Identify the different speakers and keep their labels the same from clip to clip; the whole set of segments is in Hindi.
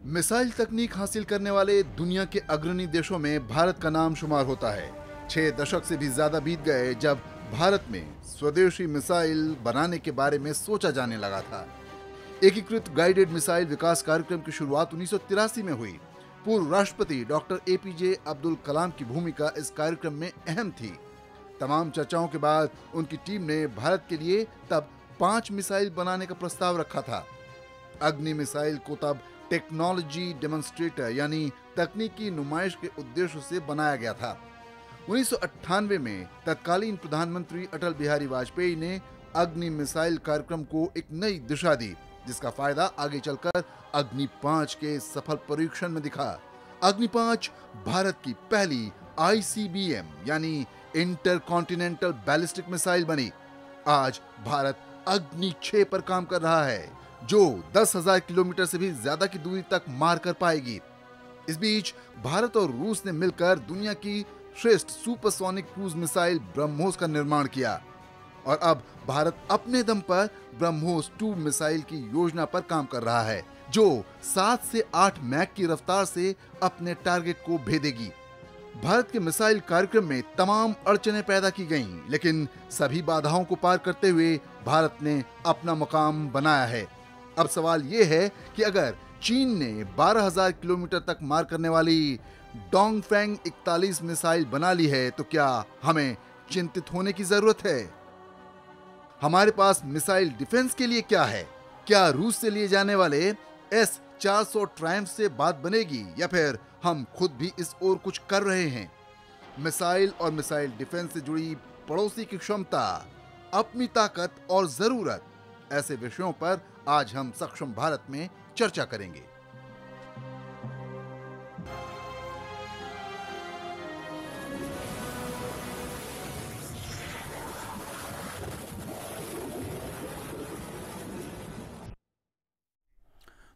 Speaker 1: मिसाइल तकनीक हासिल करने वाले दुनिया के अग्रणी देशों में भारत का नाम शुमार होता है। 6 दशक से भी ज्यादा बीत गए जब भारत में स्वदेशी मिसाइल बनाने के बारे में सोचा जाने लगा था। एकीकृत गाइडेड मिसाइल विकास कार्यक्रम की शुरुआत 1983 में हुई। पूर्व राष्ट्रपति डॉक्टर एपीजे अब्दुल कलाम की भूमिका इस कार्यक्रम में अहम थी। तमाम चर्चाओं के बाद उनकी टीम ने भारत के लिए तब 5 मिसाइल बनाने का प्रस्ताव रखा था। अग्नि मिसाइल को तब टेक्नोलॉजी डेमोन्स्ट्रेटर यानी तकनीकी नुमाइश के उद्देश्य से बनाया गया था। 1998 में तत्कालीन प्रधानमंत्री अटल बिहारी वाजपेयी ने अग्नि मिसाइल कार्यक्रम को एक नई दिशा दी, जिसका फायदा आगे चलकर अग्नि 5 के सफल परीक्षण में दिखा। अग्नि 5 भारत की पहली ICBM यानी इंटरकॉन्टिनेंटल बैलिस्टिक मिसाइल बनी। आज भारत अग्नि 6 पर काम कर रहा है, जो 10,000 किलोमीटर से भी ज्यादा की दूरी तक मार कर पाएगी। इस बीच भारत और रूस ने मिलकर दुनिया की श्रेष्ठ सुपरसोनिक क्रूज मिसाइल ब्रह्मोस का निर्माण किया और अब भारत अपने दम पर ब्रह्मोस 2 मिसाइल की योजना पर काम कर रहा है, जो 7 से 8 मैक की रफ्तार से अपने टारगेट को भेदेगी। भारत के मिसाइल कार्यक्रम में तमाम अड़चनें पैदा की गईं, लेकिन सभी बाधाओं को पार करते हुए भारत ने अपना मुकाम बनाया है। अब सवाल ये है कि अगर चीन ने 12,000 किलोमीटर तक मार करने वाली डोंगफेंग 41 मिसाइल बना ली है, तो क्या हमें चिंतित होने की जरूरत है? हमारे पास मिसाइल डिफेंस के लिए क्या है? क्या रूस से लिए जाने वाले S-400 ट्रायम्फ से बात बनेगी या फिर हम खुद भी इस ओर कुछ कर रहे हैं? मिसाइल और मिसाइल डिफेंस से जुड़ी पड़ोसी की क्षमता, अपनी ताकत और जरूरत, ऐसे विषयों पर आज हम सक्षम भारत में चर्चा करेंगे।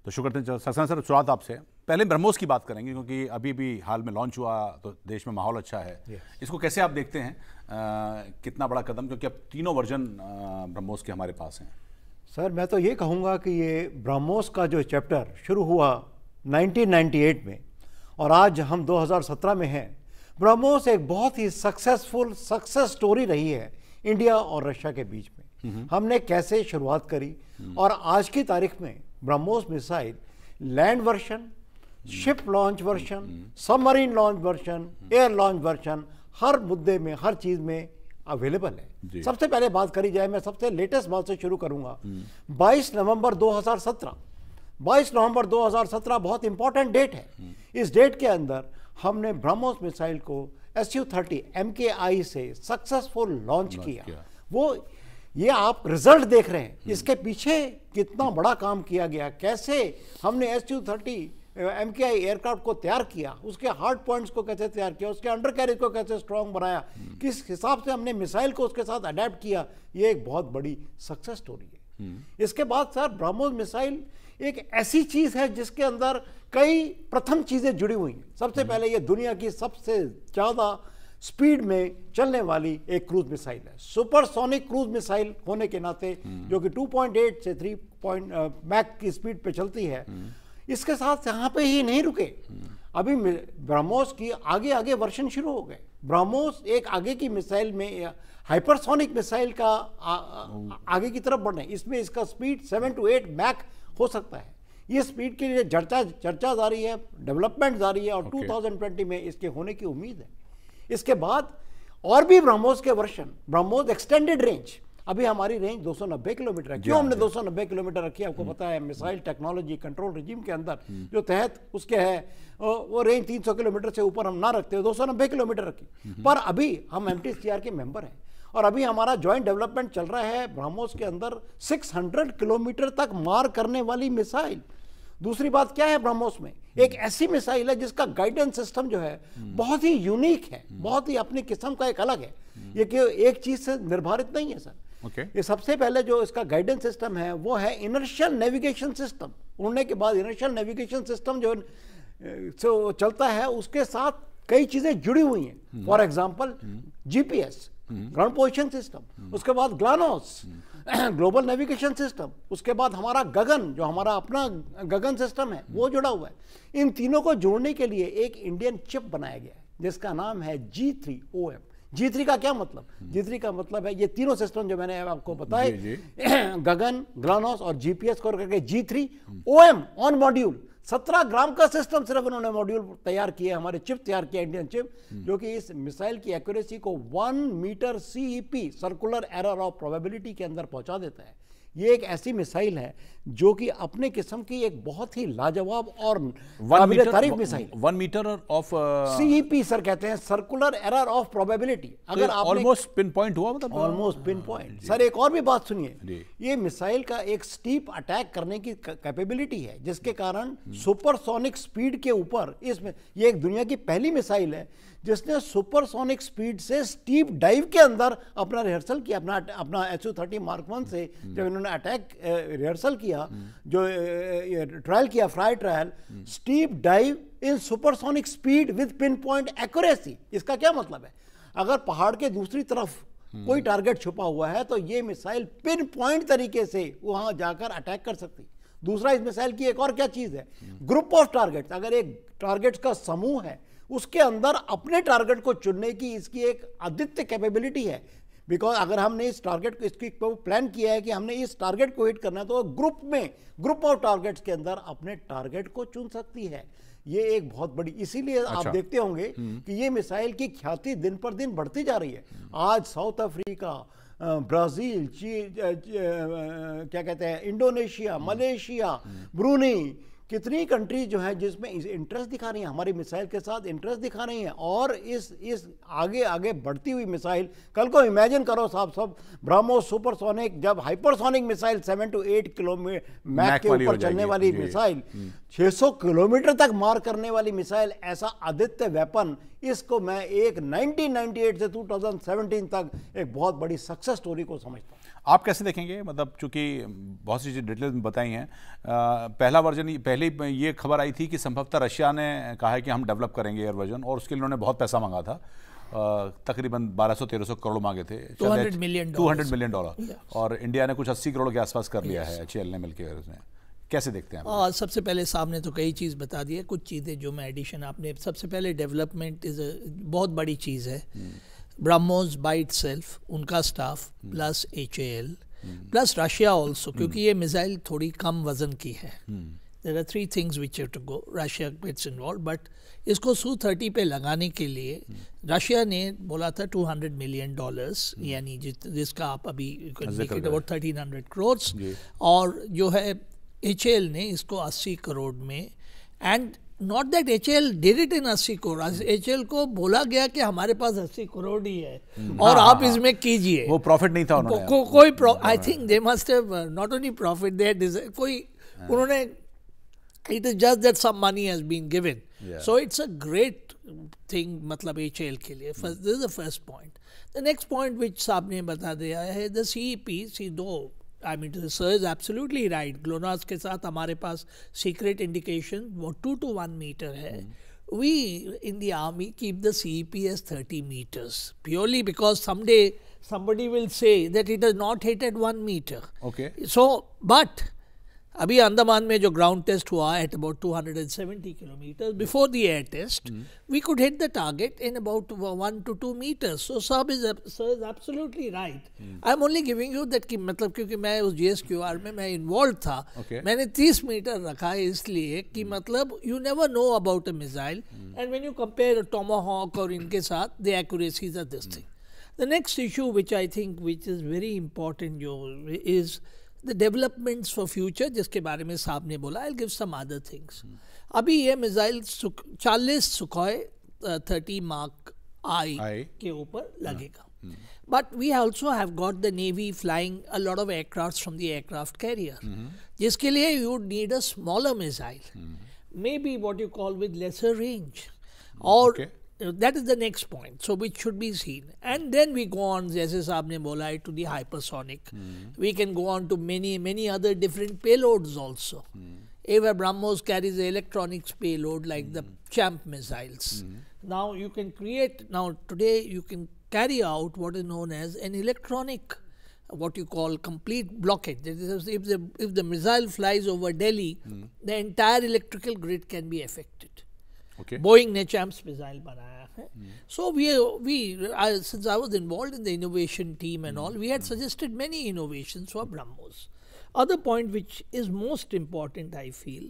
Speaker 2: तो शुक्र थे सक्सेना सर, शुरुआत आपसे। पहले ब्रह्मोस की बात करेंगे क्योंकि अभी भी हाल में लॉन्च हुआ तो देश में माहौल अच्छा है। इसको कैसे आप देखते हैं? कितना बड़ा कदम, क्योंकि अब तीनों वर्जन ब्रह्मोस के हमारे पास हैं।
Speaker 3: सर मैं तो ये कहूँगा कि ये ब्रह्मोस का जो चैप्टर शुरू हुआ 1998 में और आज हम 2017 में हैं, ब्रह्मोस एक बहुत ही सक्सेसफुल सक्सेस स्टोरी रही है इंडिया और रशिया के बीच में। हमने कैसे शुरुआत करी और आज की तारीख में BrahMos missile land version, ship launch version, submarine launch version, air launch version, हर मुद्दे में, हर चीज़ में अवेलेबल है। सबसे पहले बात करी जाए, मैं सबसे लेटेस्ट बात से शुरू करूंगा। 22 नवंबर 2017 बहुत इंपॉर्टेंट डेट है। इस डेट के अंदर हमने ब्रह्मोस मिसाइल को Su-30 MKI से सक्सेसफुल लॉन्च किया। वो ये आप रिजल्ट देख रहे हैं, इसके पीछे कितना बड़ा काम किया गया, कैसे हमने Su-30 MKI एयरक्राफ्ट को तैयार किया, उसके हार्ड पॉइंट्स को कैसे तैयार किया, उसके अंडर कैरेज को कैसे स्ट्रॉन्ग बनाया, किस हिसाब से हमने मिसाइल को उसके साथ अडेप्ट किया, ये एक बहुत बड़ी सक्सेस स्टोरी है। इसके बाद सर ब्रह्मोस मिसाइल एक ऐसी चीज है जिसके अंदर कई प्रथम चीजें जुड़ी हुई हैं। सबसे पहले ये दुनिया की सबसे ज्यादा स्पीड में चलने वाली एक क्रूज मिसाइल है, सुपरसोनिक क्रूज मिसाइल होने के नाते, जो कि 2.8 से 3 मैक की स्पीड पे चलती है। इसके साथ यहाँ पे ही नहीं रुके, अभी ब्रह्मोस की आगे आगे वर्जन शुरू हो गए। ब्रह्मोस एक आगे की मिसाइल में हाइपरसोनिक मिसाइल का आगे की तरफ बढ़ने, इसमें इसका स्पीड 7 to 8 मैक हो सकता है। ये स्पीड के लिए चर्चा जारी है, डेवलपमेंट जारी है और 2020 में इसके होने की उम्मीद है। इसके बाद और भी ब्रह्मोस के वर्जन, ब्रह्मोस एक्सटेंडेड रेंज, अभी हमारी रेंज 290 किलोमीटर है। क्यों हमने 290 किलोमीटर रखी है? आपको पता है मिसाइल टेक्नोलॉजी कंट्रोल रिजीम के अंदर जो तहत उसके है वो रेंज 300 किलोमीटर से ऊपर हम ना रखते हो, 290 किलोमीटर रखी। पर अभी हम MTCR के मेंबर हैं और अभी हमारा ज्वाइंट डेवलपमेंट चल रहा है ब्रह्मोस के अंदर 600 किलोमीटर तक मार करने वाली मिसाइल। दूसरी बात क्या है, ब्रह्मोस में एक ऐसी मिसाइल है जिसका गाइडेंस सिस्टम जो है बहुत ही यूनिक है, बहुत ही अपनी किस्म का एक अलग है। ये कि एक चीज से निर्धारित नहीं है सर। ये सबसे पहले जो इसका गाइडेंस सिस्टम है वो है इनर्शियल नेविगेशन सिस्टम। उड़ने के बाद इनर्शियल नेविगेशन सिस्टम जो चलता है उसके साथ कई चीजें जुड़ी हुई हैं। For example GPS, ground position system, उसके बाद ग्लानोस ग्लोबल नेविगेशन सिस्टम, उसके बाद हमारा गगन जो हमारा अपना गगन सिस्टम है वो जुड़ा हुआ है। इन तीनों को जोड़ने के लिए एक इंडियन चिप बनाया गया है जिसका नाम है G3OM। G3 का क्या मतलब? G3 का मतलब है ये तीनों सिस्टम जो मैंने आपको बताए, गगन, ग्लानोस और जीपीएस को करके G3OM ऑन मॉड्यूल। 17 ग्राम का सिस्टम सिर्फ उन्होंने मॉड्यूल तैयार किया, हमारे चिप तैयार किया, इंडियन चिप, जो कि इस मिसाइल की एक्यूरेसी को 1 metre CEP circular error of probability के अंदर पहुंचा देता है। ये एक ऐसी मिसाइल है जो कि अपने किस्म की एक बहुत ही लाजवाब और काबिल तारीफ मिसाइल।
Speaker 2: 1 मीटर ऑफ
Speaker 3: CEP सर कहते हैं, सर्कुलर एरर ऑफ प्रोबेबिलिटी।
Speaker 2: अगर ऑलमोस्ट पिन पॉइंट हुआ, मतलब
Speaker 3: ऑलमोस्ट पिन पॉइंट। सर एक और भी बात सुनिए, ये मिसाइल का एक स्टीप अटैक करने की कैपेबिलिटी है जिसके कारण सुपरसोनिक स्पीड के ऊपर इसमें ये एक दुनिया की पहली मिसाइल है जिसने सुपरसोनिक स्पीड से स्टीप डाइव के अंदर अपना रिहर्सल किया। अपना SU-30 Mark 1 से जब इन्होंने अटैक रिहर्सल किया, जो ट्रायल किया, fly trial, steep dive in supersonic speed with pin point accuracy. इसका क्या मतलब है? अगर पहाड़ के दूसरी तरफ कोई टारगेट छुपा हुआ है तो ये मिसाइल पिन पॉइंट तरीके से वहां जाकर अटैक कर सकती। दूसरा, इस मिसाइल की एक और क्या चीज है, ग्रुप ऑफ टारगेट्स। अगर एक टारगेट्स का समूह है उसके अंदर अपने टारगेट को चुनने की इसकी एक अद्वितीय कैपेबिलिटी है। बिकॉज अगर हमने इस टारगेट को, इसकी प्लान किया है कि हमने इस टारगेट को हिट करना है, तो ग्रुप ऑफ टारगेट्स के अंदर अपने टारगेट को चुन सकती है। ये एक बहुत बड़ी, इसीलिए आप देखते होंगे कि ये मिसाइल की ख्याति दिन पर दिन बढ़ती जा रही है। आज साउथ अफ्रीका, ब्राजील, क्या कहते हैं, इंडोनेशिया, मलेशिया, ब्रूनेई, कितनी कंट्री जो है जिसमें इंटरेस्ट दिखा रही हैं, हमारी मिसाइल के साथ इंटरेस्ट दिखा रही हैं। और इस आगे आगे बढ़ती हुई मिसाइल, कल को इमेजिन करो साहब, सब ब्रह्मोस सुपरसोनिक, जब hypersonic missile 7 to 8 kilometre Mach के ऊपर चलने वाली मिसाइल, 600 किलोमीटर तक मार करने वाली मिसाइल, ऐसा अद्वितीय वेपन, इसको मैं एक 1998 से 2017 तक एक बहुत बड़ी सक्सेस स्टोरी को समझता हूँ।
Speaker 2: आप कैसे देखेंगे? मतलब चूंकि बहुत सी चीज़ें डिटेल में बताई हैं, पहला वर्जन, पहले ये खबर आई थी कि संभवतः रशिया ने कहा है कि हम डेवलप करेंगे एयर वर्जन, और उसके लिए उन्होंने बहुत पैसा मांगा था, तकरीबन 1200-1300 करोड़ मांगे थे,
Speaker 4: $200 मिलियन,
Speaker 2: और इंडिया ने कुछ 80 करोड़ के आसपास कर लिया है HAL ने मिलकर। उसमें कैसे देखते हैं?
Speaker 4: सबसे पहले साहब ने तो कई चीज़ बता दी है, कुछ चीज़ें जो मैं एडिशन, आपने सबसे पहले डेवलपमेंट बहुत बड़ी चीज़ है। ब्रह्मोस बाय इटसेल्फ, उनका staff, plus HAL, plus Russia also, क्योंकि ये मिसाइल थोड़ी कम वजन की है। There are 3 things which have to go, Russia gets involve, but इसको Su-30 पे लगाने के लिए रशिया ने बोला था $200 मिलियन, यानी जिसका आप अभी 1300 करोड़, और जो है HAL ने इसको 80 करोड़ में, and not that HAL did it in 80 crore, HAL को बोला गया कि हमारे पास 80 करोड़ ही है और आप इसमें कीजिए।
Speaker 2: वो प्रॉफिट नहीं था उन्होंने,
Speaker 4: कोई I think they must have not only profit, they कोई उन्होंने, it is just that some money has been given, so it's a great thing, मतलब HAL के लिए। This is the first point. The next point which साहब ने बता दिया है, द CEP, दो, I mean, sir is absolutely right. GLONASS के साथ हमारे पास secret indication वो 2 to 1 meter है. We in the army keep the CEP as 30 meters purely because someday somebody will say that it has not hit at 1 meter.
Speaker 2: Okay.
Speaker 4: So, but अभी अंडमान में जो ग्राउंड टेस्ट हुआ at about 270 kilometers before the air test, we could hit the target in about 1 to 2 meters. So sir is absolutely right. I'm only giving you that कि मतलब क्योंकि मैं उस GSQR में मैं involved था, मैंने 30 मीटर रखा है इसलिए कि मतलब you never know about a missile, and when you compare a Tomahawk और इनके साथ, the accuracies are this thing. The next issue which I think which is very important जो is the developments for future, जिसके बारे में साहब ने बोला, I'll give some other things. अभी ये मिसाइल 40 Sukhoi 30 Mark I के ऊपर लगेगा, but we also have got the Navy flying a lot of aircrafts from the aircraft carrier, जिसके लिए you would need a smaller missile, maybe what you call with lesser range, or that is the next point, so which should be seen. And then we go on, जैसे साहब ने बोला, to the hypersonic. We can go on to many other different payloads also. Even BrahMos carries the electronics payload like the Champ missiles. Now you can create, now today you can carry out what is known as an electronic, what you call complete blockade. That is, if the missile flies over Delhi, the entire electrical grid can be affected.
Speaker 2: Okay.
Speaker 4: Boeing ने CHAMPS missile बनाया है. So since I was involved in the innovation team and all, we had suggested many innovations for BrahMos. Other point which is most important, I feel,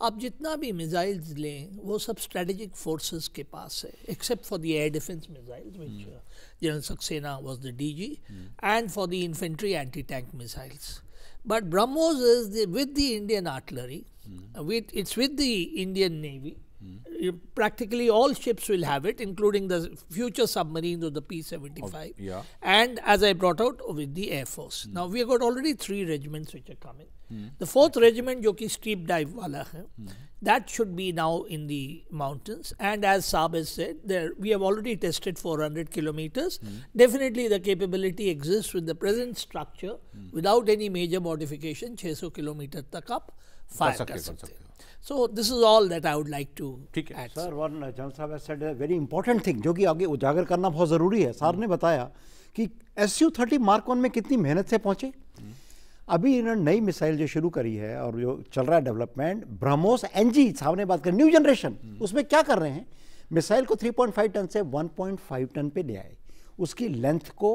Speaker 4: आप जितना भी मिसाइल्स लें वो सब स्ट्रेटेजिक फोर्सेस के पास है, except for the air defense missiles, which General Saxena was the DG, and for the infantry anti-tank missiles. But BrahMos is with the Indian artillery, it's with the Indian Navy. Practically all ships will have it, including the future submarines of the P-75.
Speaker 2: Yeah.
Speaker 4: And as I brought out, with the Air Force. Now we have got already 3 regiments which are coming. The 4th regiment, जो कि steep dive वाला है, that should be now in the mountains. And as Saab has said, we have already tested 400 kilometers. Definitely the capability exists with the present structure, without any major modification, 600 kilometer तक आप fire कर सकते हो. So this is all that I would like to add.
Speaker 3: Sir, one General Saab has said a very important thing, जो कि आगे उजागर करना बहुत ज़रूरी है. सर ने बताया कि Su-30 Mark 1 में कितनी मेहनत से पहुँचे. अभी इन्होंने नई मिसाइल जो शुरू करी है और जो चल रहा है डेवलपमेंट, ब्रह्मोस NG, साहब ने बात करी, न्यू जनरेशन, उसमें क्या कर रहे हैं, मिसाइल को 3.5 टन से 1.5 टन पे ले आए, उसकी लेंथ को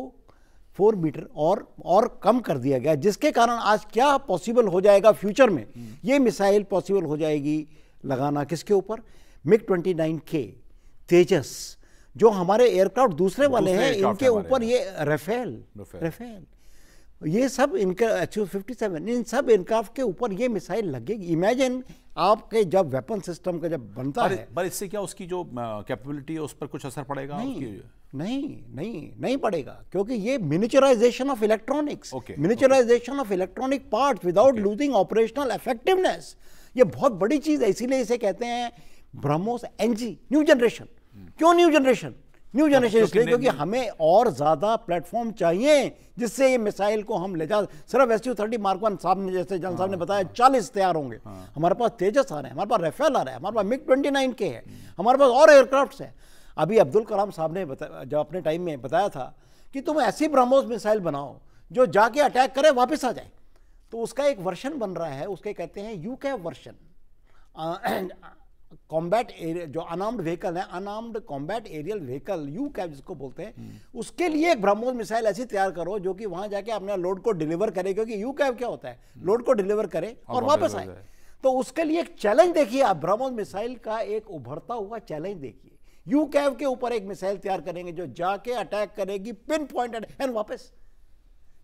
Speaker 3: 4 मीटर और कम कर दिया गया, जिसके कारण आज क्या पॉसिबल हो जाएगा फ्यूचर में, ये मिसाइल पॉसिबल हो जाएगी लगाना किसके ऊपर, MiG-29K, तेजस, जो हमारे एयरक्राफ्ट दूसरे वाले हैं, इनके ऊपर ये राफेल, ये सब इनका Su-57, इन सब एयरक्राफ्ट के ऊपर ये मिसाइल लगेगी. इमेजिन आपके जब वेपन सिस्टम का जब बनता है,
Speaker 2: पर इससे क्या उसकी जो कैपेबिलिटी है उस पर कुछ असर पड़ेगा?
Speaker 3: नहीं पड़ेगा, क्योंकि ये miniaturisation of electronics, miniaturisation of electronic parts without losing operational effectiveness, ये बहुत बड़ी चीज है. इसीलिए इसे कहते हैं ब्रह्मोस NG, न्यू जनरेशन. क्यों न्यू जनरेशन? न्यू जनरेशन इसलिए क्योंकि हमें और ज्यादा प्लेटफॉर्म चाहिए जिससे ये मिसाइल को हम ले जा. सिर्फ Su-30 Mark 1 साहब ने, जैसे जनरल साहब ने बताया, 40 तैयार होंगे. हमारे पास तेजस आ रहे हैं, हमारे पास राफेल आ रहा है, हमारे पास MiG-29K है, हमारे पास और एयरक्राफ्ट है. अभी अब्दुल कलाम साहब ने जब अपने टाइम में बताया था कि तुम ऐसी ब्रह्मोस मिसाइल बनाओ जो जाके अटैक करे वापस आ जाए, तो उसका एक वर्जन बन रहा है, उसके कहते हैं UCAV वर्जन, कॉम्बैट एरिया, जो अनार्म्ड व्हीकल है, unarmed combat aerial vehicle, UCAV जिसको बोलते हैं, उसके लिए एक ब्रह्मोस मिसाइल ऐसी तैयार करो जो कि वहां जाके अपने लोड को डिलीवर करे, क्योंकि UCAV क्या होता है, लोड को डिलीवर करे और वापस आए. तो उसके लिए एक चैलेंज देखिए आप, ब्रह्मोस मिसाइल का एक उभरता हुआ चैलेंज देखिए. UCAV के ऊपर एक मिसाइल तैयार करेंगे जो जाके अटैक करेगी, पिन पॉइंट एंड वापस.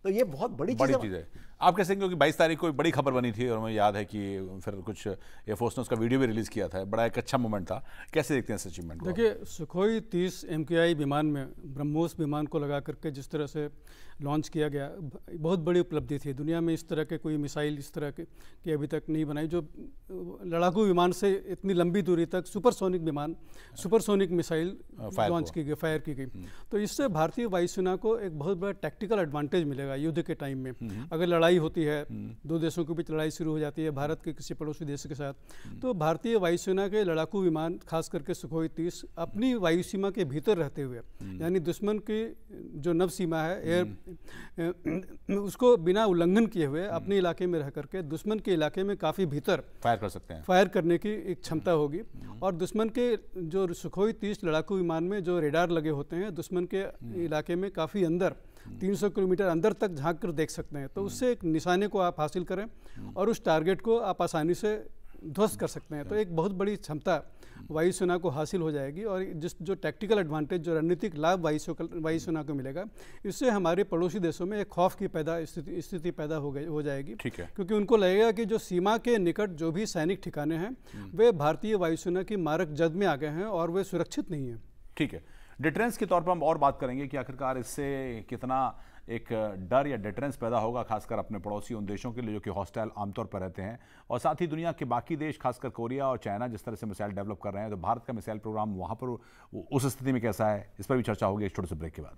Speaker 3: तो ये बहुत बड़ी चीज है.
Speaker 2: आप कैसे, क्योंकि 22 तारीख को बड़ी खबर बनी थी और मुझे याद है कि फिर कुछ एयरफोर्स ने उसका वीडियो भी रिलीज़ किया था, बड़ा एक अच्छा मोमेंट था. कैसे देखते हैं इस अचीवमेंट को?
Speaker 5: देखिए, सुखोई 30 MKI विमान में ब्रह्मोस विमान को लगा करके जिस तरह से लॉन्च किया गया, बहुत बड़ी उपलब्धि थी. दुनिया में इस तरह के कोई मिसाइल इस तरह की अभी तक नहीं बनाई, जो लड़ाकू विमान से इतनी लंबी दूरी तक सुपरसोनिक मिसाइल लॉन्च की गई, फायर की गई. तो इससे भारतीय वायुसेना को एक बहुत बड़ा टैक्टिकल एडवांटेज मिलेगा युद्ध के टाइम में. अगर लड़ाई होती है, दो देशों के बीच लड़ाई शुरू हो जाती है भारत के किसी पड़ोसी देश के साथ, तो भारतीय वायुसेना के लड़ाकू विमान, खास करके सुखोई 30, अपनी वायु सीमा के भीतर रहते हुए, यानी दुश्मन की जो नभ सीमा है, एयर, उसको बिना उल्लंघन किए हुए अपने इलाके में रह करके दुश्मन के इलाके में काफ़ी भीतर
Speaker 2: फायर कर सकते हैं,
Speaker 5: फायर करने की एक क्षमता होगी. और दुश्मन के जो सुखोई 30 लड़ाकू विमान में जो रेडार लगे होते हैं, दुश्मन के इलाके में काफ़ी अंदर 300 किलोमीटर अंदर तक झांक कर देख सकते हैं. तो उससे एक निशाने को आप हासिल करें और उस टारगेट को आप आसानी से ध्वस्त कर सकते हैं. तो एक बहुत बड़ी क्षमता वायुसेना को हासिल हो जाएगी और जो टैक्टिकल एडवांटेज, जो रणनीतिक लाभ वायुसेना को मिलेगा, इससे हमारे पड़ोसी देशों में एक खौफ की स्थिति पैदा हो जाएगी.
Speaker 2: ठीक है.
Speaker 5: क्योंकि उनको लगेगा कि जो सीमा के निकट जो भी सैनिक ठिकाने हैं वे भारतीय वायुसेना की मारक जद में आ गए हैं और वे सुरक्षित नहीं हैं.
Speaker 2: ठीक है. डिटरेंस के तौर पर हम और बात करेंगे कि आखिरकार इससे कितना एक डर या डिटरेंस पैदा होगा, खासकर अपने पड़ोसी उन देशों के लिए जो कि हॉस्टाइल आमतौर पर रहते हैं, और साथ ही दुनिया के बाकी देश, खासकर कोरिया और चाइना जिस तरह से मिसाइल डेवलप कर रहे हैं, तो भारत का मिसाइल प्रोग्राम वहाँ पर उस स्थिति में कैसा है, इस पर भी चर्चा होगी इस छोटे से ब्रेक के बाद.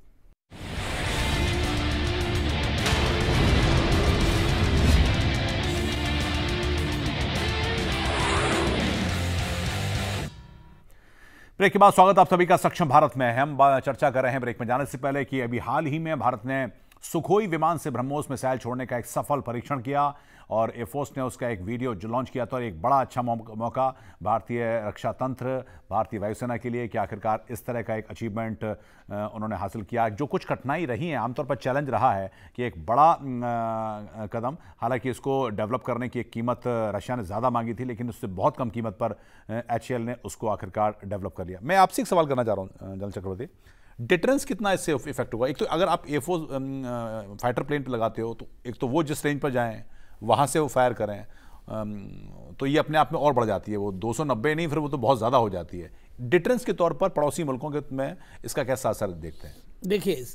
Speaker 2: ब्रेक के बाद स्वागत आप सभी का सक्षम भारत में। हम चर्चा कर रहे हैं ब्रेक में जाने से पहले कि अभी हाल ही में भारत ने सुखोई विमान से ब्रह्मोस मिसाइल छोड़ने का एक सफल परीक्षण किया और एयरफोर्स ने उसका एक वीडियो जो लॉन्च किया था। और एक बड़ा अच्छा मौका भारतीय रक्षा तंत्र, भारतीय वायुसेना के लिए कि आखिरकार इस तरह का एक अचीवमेंट उन्होंने हासिल किया। जो कुछ कठिनाई रही हैं, आमतौर पर चैलेंज रहा है कि एक बड़ा कदम, हालांकि इसको डेवलप करने की एक कीमत रशिया ने ज़्यादा मांगी थी, लेकिन उससे बहुत कम कीमत पर HAL ने उसको आखिरकार डेवलप कर लिया। मैं आपसे एक सवाल करना चाह रहा हूँ जनरल चक्रवर्ती, डिटरेंस कितना इससे इफेक्ट होगा? एक तो अगर आप एयरफोर्स फाइटर प्लेन पर लगाते हो तो एक तो वो जिस रेंज पर जाएं वहाँ से वो फायर करें तो ये अपने आप में और बढ़ जाती है, वो 290 नहीं, फिर वो तो बहुत ज़्यादा हो जाती है। डिटरेंस के तौर पर पड़ोसी मुल्कों के में इसका कैसा असर देखते हैं?
Speaker 4: देखिए,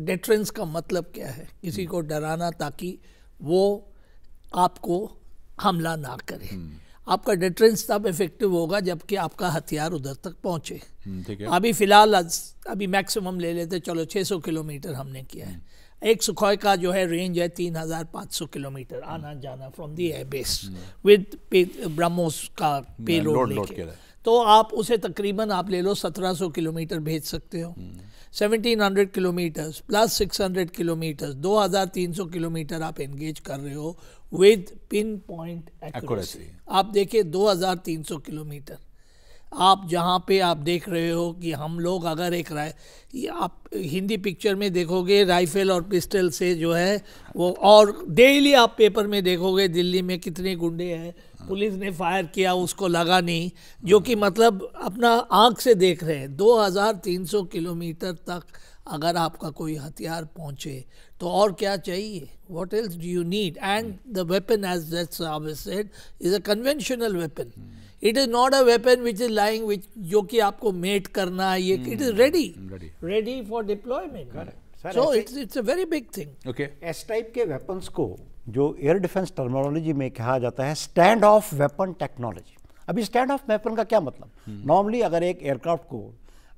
Speaker 4: डिटरेंस का मतलब क्या है? किसी को डराना ताकि वो आपको हमला ना करे। आपका डिटरेंस तब इफेक्टिव होगा जबकि आपका हथियार उधर तक पहुंचे।
Speaker 2: ठीक है।
Speaker 4: अभी फिलहाल अभी मैक्सिमम ले लेते, चलो 600 किलोमीटर हमने किया है। एक सुखोई का जो है रेंज है 3500 किलोमीटर आना जाना from the air base with BrahMos का पेलोड लेके। तो आप उसे तकरीबन आप ले लो 1700 किलोमीटर भेज सकते हो। 1700 किलोमीटर प्लस 600 किलोमीटर 2300 किलोमीटर आप एंगेज कर रहे हो विद पिन पॉइंट एक्यूरेसी। आप देखिए 2300 किलोमीटर आप जहाँ पे आप देख रहे हो कि हम लोग अगर एक आप हिंदी पिक्चर में देखोगे राइफल और पिस्टल से जो है वो, और डेली आप पेपर में देखोगे दिल्ली में कितने गुंडे हैं, पुलिस ने फायर किया उसको लगा नहीं, जो कि मतलब अपना आंख से देख रहे हैं। 2300 किलोमीटर तक अगर आपका कोई हथियार पहुंचे तो और क्या चाहिए? What else do you need? And the weapon, as that Saab said, is a conventional weapon. It is not a weapon which is lying, which जो कि आपको मेट करना है, ये it is ready for deployment. So it's a very big thing.
Speaker 2: Okay.
Speaker 3: इस टाइप के वेपन्स को जो एयर डिफेंस टर्मिनोलॉजी में कहा जाता है स्टैंड ऑफ वेपन टेक्नोलॉजी। अभी स्टैंड ऑफ वेपन का क्या मतलब? नॉर्मली अगर एक एयरक्राफ्ट को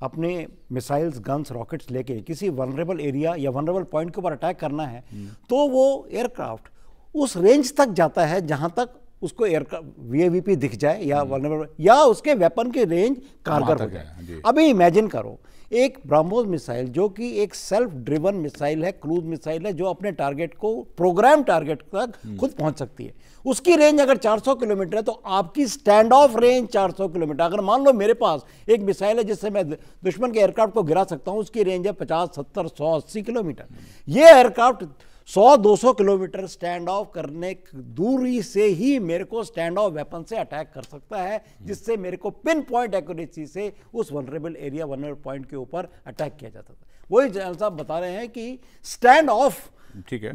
Speaker 3: अपने मिसाइल्स, गन्स, रॉकेट्स लेके किसी वनरेबल एरिया या वनरेबल पॉइंट के ऊपर अटैक करना है तो वो एयरक्राफ्ट उस रेंज तक जाता है जहां तक उसको एयरक्राफ्ट VAVP दिख जाए या वनरेबल या उसके वेपन की रेंज कारगर हो जाए। अभी इमेजिन करो एक ब्रह्मोस मिसाइल जो कि एक सेल्फ ड्रिवन मिसाइल है, क्रूज मिसाइल है, जो अपने टारगेट को, प्रोग्राम टारगेट तक खुद पहुंच सकती है। उसकी रेंज अगर 400 किलोमीटर है तो आपकी स्टैंड ऑफ रेंज 400 किलोमीटर। अगर मान लो मेरे पास एक मिसाइल है जिससे मैं दुश्मन के एयरक्राफ्ट को गिरा सकता हूं, उसकी रेंज है 50, 70, 100, 80 किलोमीटर। ये एयरक्राफ्ट 100-200 किलोमीटर स्टैंड ऑफ करने दूरी से ही मेरे को स्टैंड ऑफ वेपन से अटैक कर सकता है, जिससे मेरे को पिन पॉइंट एक्यूरेसी से उस वनरेबल एरिया, वनरेबल पॉइंट के ऊपर अटैक किया जाता था। वही जनरल साहब बता रहे हैं कि स्टैंड ऑफ,
Speaker 2: ठीक है,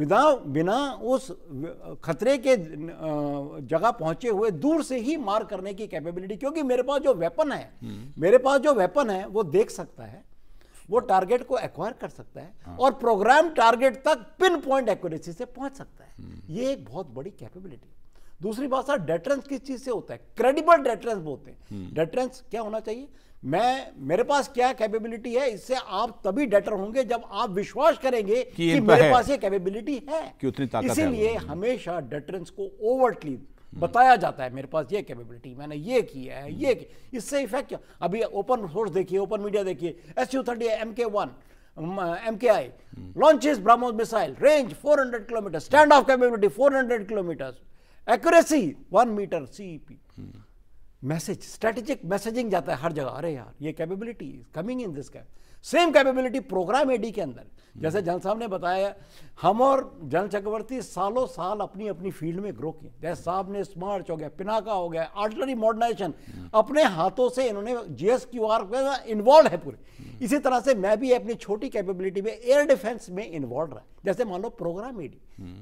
Speaker 3: बिना उस खतरे के जगह पहुंचे हुए दूर से ही मार करने की कैपेबिलिटी, क्योंकि मेरे पास जो वेपन है वो देख सकता है, वो टारगेट को एक्वायर कर सकता है और प्रोग्राम टारगेट तक पिन पॉइंट एक्यूरेसी से पहुंच सकता है। ये एक बहुत बड़ी कैपेबिलिटी। दूसरी बात सर, डेटरेंस किस चीज से होता है? क्रेडिबल डेटरेंस बोलते हैं। डेटरेंस क्या होना चाहिए? मेरे पास क्या कैपेबिलिटी है, इससे आप तभी डेटर होंगे जब आप विश्वास करेंगे कि मेरे पास ये कैपेबिलिटी है। इसीलिए हमेशा डेटरेंस को ओवरटली बताया जाता है, मेरे पास ये कैपेबिलिटी, मैंने ये किया है, ये किया। इससे इफेक्ट क्या? अभी ओपन सोर्स देखिए, ओपन मीडिया देखिए, Su-30 MK1 MKI launches BrahMos missile, range 400 kilometre, stand off capability 400 kilometre, accuracy 1 metre CEP। Message, strategic messaging जाता है हर जगह, अरे यार ये capability coming in this cap. Same capability program AD के अंदर, जैसे जनरल साहब ने बताया, हम और जनरल चक्रवर्ती सालों साल अपनी अपनी फील्ड में ग्रो किए। जैसे साहब ने स्मार्च हो गया, पिनाका हो गया, आर्टिलरी मॉडर्नाइजेशन, अपने हाथों से इन्होंने GSQR में इन्वॉल्व है पूरे। इसी तरह से मैं भी अपनी छोटी कैपेबिलिटी में एयर डिफेंस में इन्वॉल्व रहा। जैसे मान लो programme AD,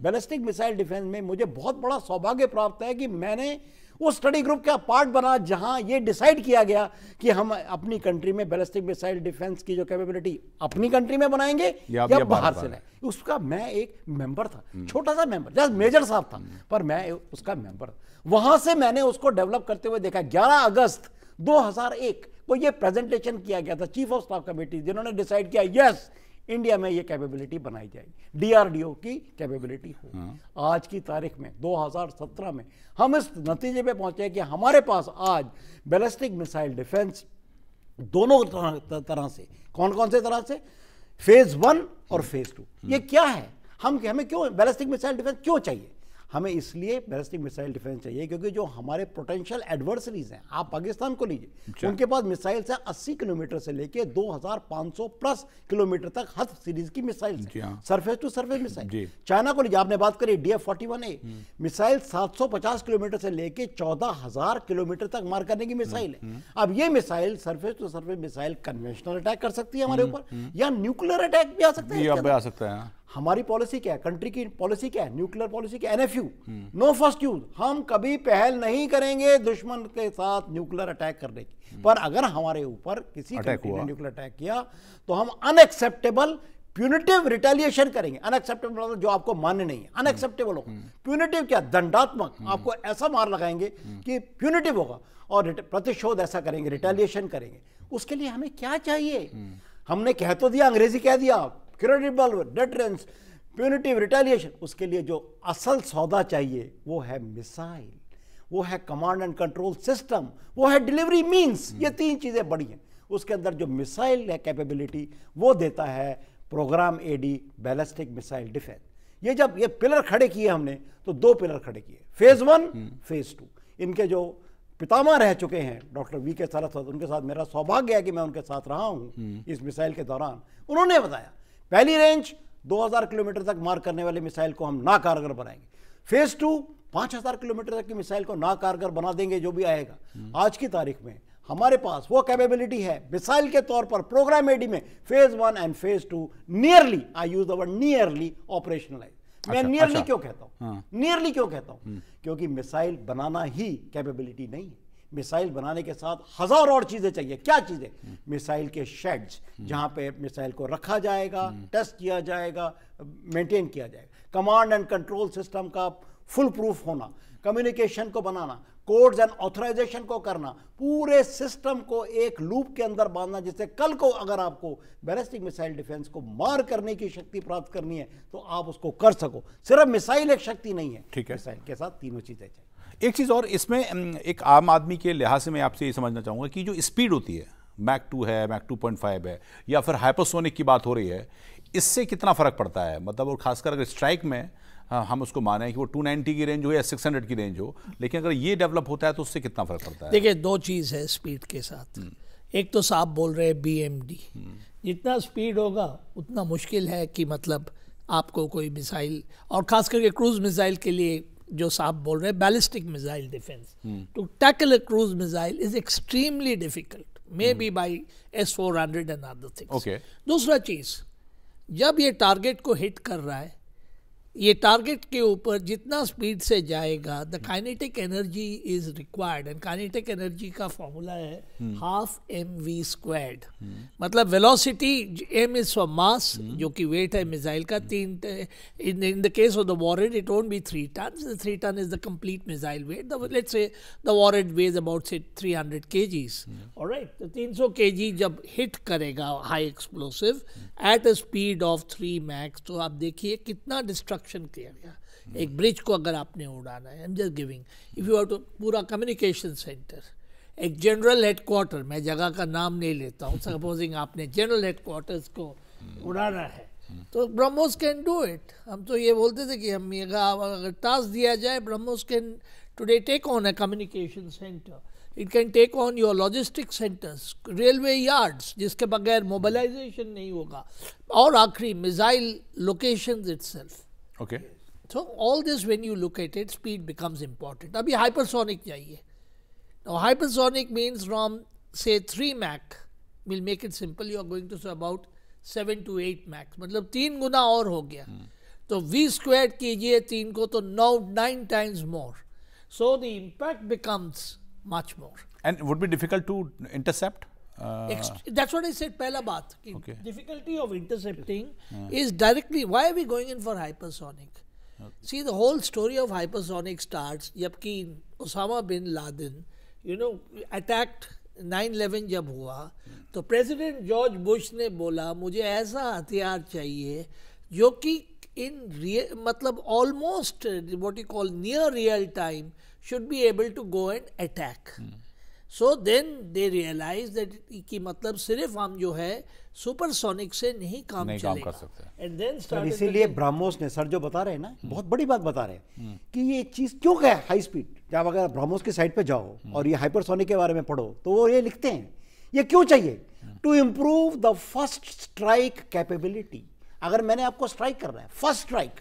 Speaker 3: ballistic missile defence में मुझे बहुत बड़ा सौभाग्य प्राप्त है कि मैंने उस स्टडी ग्रुप का पार्ट बना जहां ये डिसाइड किया गया कि हम अपनी कंट्री में बैलिस्टिक मिसाइल डिफेंस की जो कैपेबिलिटी अपनी कंट्री में बनाएंगे या बाहर से लाए। उसका मैं एक मेंबर था, छोटा सा मेंबर, जस्ट मेजर साहब था, पर मैं उसका मेंबर था। वहां से मैंने उसको डेवलप करते हुए देखा। 11 अगस्त 2001 को ये प्रेजेंटेशन किया गया था चीफ ऑफ स्टाफ कमेटी, जिन्होंने डिसाइड किया यस इंडिया में ये कैपेबिलिटी बनाई जाएगी, DRDO की कैपेबिलिटी हो। आज की तारीख में 2017 में हम इस नतीजे पे पहुंचे कि हमारे पास आज बैलिस्टिक मिसाइल डिफेंस दोनों तरह से। कौन कौन से तरह से? फेज 1 और फेज 2। ये क्या है? हमें क्यों बैलिस्टिक मिसाइल डिफेंस क्यों चाहिए? हमें इसलिए बैलिस्टिक मिसाइल डिफेंस चाहिए क्योंकि जो हमारे पोटेंशियल एडवर्सरीज हैं, आप पाकिस्तान को लीजिए, उनके पास मिसाइल्स है 80 किलोमीटर से लेके 2500 प्लस किलोमीटर तक हर सीरीज की मिसाइल्स हैं, surface to surface missile. China को लीजिए, आपने बात करी DF-41A मिसाइल 750 किलोमीटर से लेके 14,000 किलोमीटर तक मार करने की मिसाइल है। अब ये missile surface to surface missile conventional attack कर सकती है हमारे ऊपर, या न्यूक्लियर अटैक भी आ सकता है। हमारी पॉलिसी क्या है, कंट्री की पॉलिसी क्या है, न्यूक्लियर पॉलिसी क्या है? NFU, no first use. हम कभी पहल नहीं करेंगे दुश्मन के साथ न्यूक्लियर अटैक करने की, पर अगर हमारे ऊपर किसी कंट्री ने न्यूक्लियर अटैक किया तो हम अनएक्सेप्टेबल प्यूनिटिव रिटेलिएशन करेंगे। अनएक्सेप्टेबल मतलब जो आपको मान्य नहीं है, अनएक्सेप्टेबल होगा। प्यूनिटिव क्या? दंडात्मक, आपको ऐसा मार लगाएंगे कि प्यूनिटिव होगा, और प्रतिशोध ऐसा करेंगे, रिटेलिएशन करेंगे। उसके लिए हमें क्या चाहिए? हमने कह तो दिया, अंग्रेजी कह दिया, क्रेडिबल डिटरेंस, प्यूनिटिव रिटेलिएशन। उसके लिए जो असल सौदा चाहिए वो है मिसाइल, वो है कमांड एंड कंट्रोल सिस्टम, वो है डिलीवरी मींस। ये 3 चीजें बड़ी हैं। उसके अंदर जो मिसाइल है कैपेबिलिटी, वो देता है program AD ballistic missile defence. ये जब ये पिलर खड़े किए हमने, तो 2 पिलर खड़े किए, फेज 1, फेज 2। इनके जो पितामह रह चुके हैं डॉक्टर V.K. सारास्वत, उनके साथ मेरा सौभाग्य है कि मैं उनके साथ रहा हूं इस मिसाइल के दौरान। उन्होंने बताया पहली रेंज 2000 किलोमीटर तक मार करने वाले मिसाइल को हम नाकारगर बनाएंगे। फेज 2 5000 किलोमीटर तक की मिसाइल को नाकारगर बना देंगे, जो भी आएगा। आज की तारीख में हमारे पास वो कैपेबिलिटी है मिसाइल के तौर पर प्रोग्राम AD में phase 1 and phase 2 nearly, I use the word nearly operationalise. मैं नियरली क्यों कहता हूं? नियरली क्यों कहता हूं? क्योंकि मिसाइल बनाना ही कैपेबिलिटी नहीं है। मिसाइल बनाने के साथ 1000 और चीजें चाहिए। क्या चीजें? मिसाइल के शेड्स, जहां पे मिसाइल को रखा जाएगा, टेस्ट किया जाएगा, मेंटेन किया जाएगा, कमांड एंड कंट्रोल सिस्टम का फुल प्रूफ होना, कम्युनिकेशन को बनाना, कोड्स एंड ऑथराइजेशन को करना, पूरे सिस्टम को एक लूप के अंदर बांधना, जिससे कल को अगर आपको बैलिस्टिक मिसाइल डिफेंस को मार करने की शक्ति प्राप्त करनी है तो आप उसको कर सको। सिर्फ मिसाइल एक शक्ति नहीं है,
Speaker 2: ठीक है।
Speaker 3: मिसाइल के साथ तीनों चीजें चाहिए।
Speaker 2: एक चीज़ और इसमें, एक आम आदमी के लिहाज से मैं आपसे ये समझना चाहूँगा कि जो स्पीड होती है, मैक 2 है, मैक 2.5 है, या फिर हाइपरसोनिक की बात हो रही है, इससे कितना फ़र्क पड़ता है? मतलब, और खासकर अगर स्ट्राइक में हम उसको माने कि वो 290 की रेंज हो या 600 की रेंज हो, लेकिन अगर ये डेवलप होता है तो उससे कितना फ़र्क पड़ता है?
Speaker 4: देखिए, 2 चीज़ है स्पीड के साथ। एक तो साहब बोल रहे हैं BMD, जितना स्पीड होगा उतना मुश्किल है कि मतलब आपको कोई मिसाइल, और खास करके क्रूज मिसाइल के लिए जो साहब बोल रहे हैं ballistic missile defence, to tackle a cruise missile is extremely difficult, may be by S-400 and other things. दूसरा चीज, जब ये टारगेट को हिट कर रहा है, ये टारगेट के ऊपर जितना स्पीड से जाएगा, the kinetic energy is required, and kinetic energy का फॉर्मूला है ½ mv²। मतलब velocity, m is for mass, जो कि वेट है मिसाइल का, 3 in the case of the warhead it won't be 3 tons, 3 ton is the complete missile weight. Let's say the warhead weighs about say 300 kgs, alright. तो 300 kg जब हिट करेगा high explosive at a speed of 3 Mach, तो आप देखिए कितना डिस्ट्रक्शन किया गया। एक ब्रिज को अगर आपने उड़ाना है, I am just giving, if you have to, पूरा कम्युनिकेशन सेंटर, एक जनरल हेडक्वार्टर, मैं जगह का नाम नहीं लेता हूँ, सपोजिंग आपने जनरल हेडक्वार्टर्स को उड़ाना है, तो ब्रह्मोस कैन डू इट। हम तो ये बोलते थे कि हम अगर टास्क दिया जाए, BrahMos can today take on a communication centre, it can take on your logistic centres, railway yards, जिसके बगैर मोबिलाइजेशन नहीं होगा, और आखिरी missile locations itself.
Speaker 2: Okay.
Speaker 4: So all this, when you look at it, speed becomes important. अभी hypersonic चाहिए. Now hypersonic means from say 3 Mach, we'll make it simple, you are going to say about 7 to 8 Mach, मतलब 3 गुना और हो गया। तो V² कीजिए 3 को, तो 9 times more. So the impact becomes much more.
Speaker 2: And would be difficult to intercept?
Speaker 4: That's what I said पहला बात,
Speaker 2: Okay.
Speaker 4: difficulty of intercepting is directly, why are we going in for hypersonic? See, the whole story of hypersonic starts जबकि Osama bin Laden, you know, attacked 9/11 जब हुआ, तो प्रेसिडेंट जॉर्ज बुश ने बोला मुझे ऐसा हथियार चाहिए जो कि मतलब almost what you call near real time should be able to go and attack. So then they realise that कि मतलब सिर्फ हम जो है सुपरसोनिक से नहीं काम
Speaker 2: कर सकते।
Speaker 4: एंड देन
Speaker 3: सर इसीलिए ब्रह्मोस ने, सर जो बता रहे हैं ना, बहुत बड़ी बात बता रहे हैं कि ये चीज क्यों है हाई स्पीड। जब अगर ब्रह्मोस की साइड पे जाओ और ये हाइपरसोनिक के बारे में पढ़ो तो वो ये लिखते हैं ये क्यों चाहिए, to improve the first strike capability. अगर मैंने आपको स्ट्राइक करना है फर्स्ट स्ट्राइक,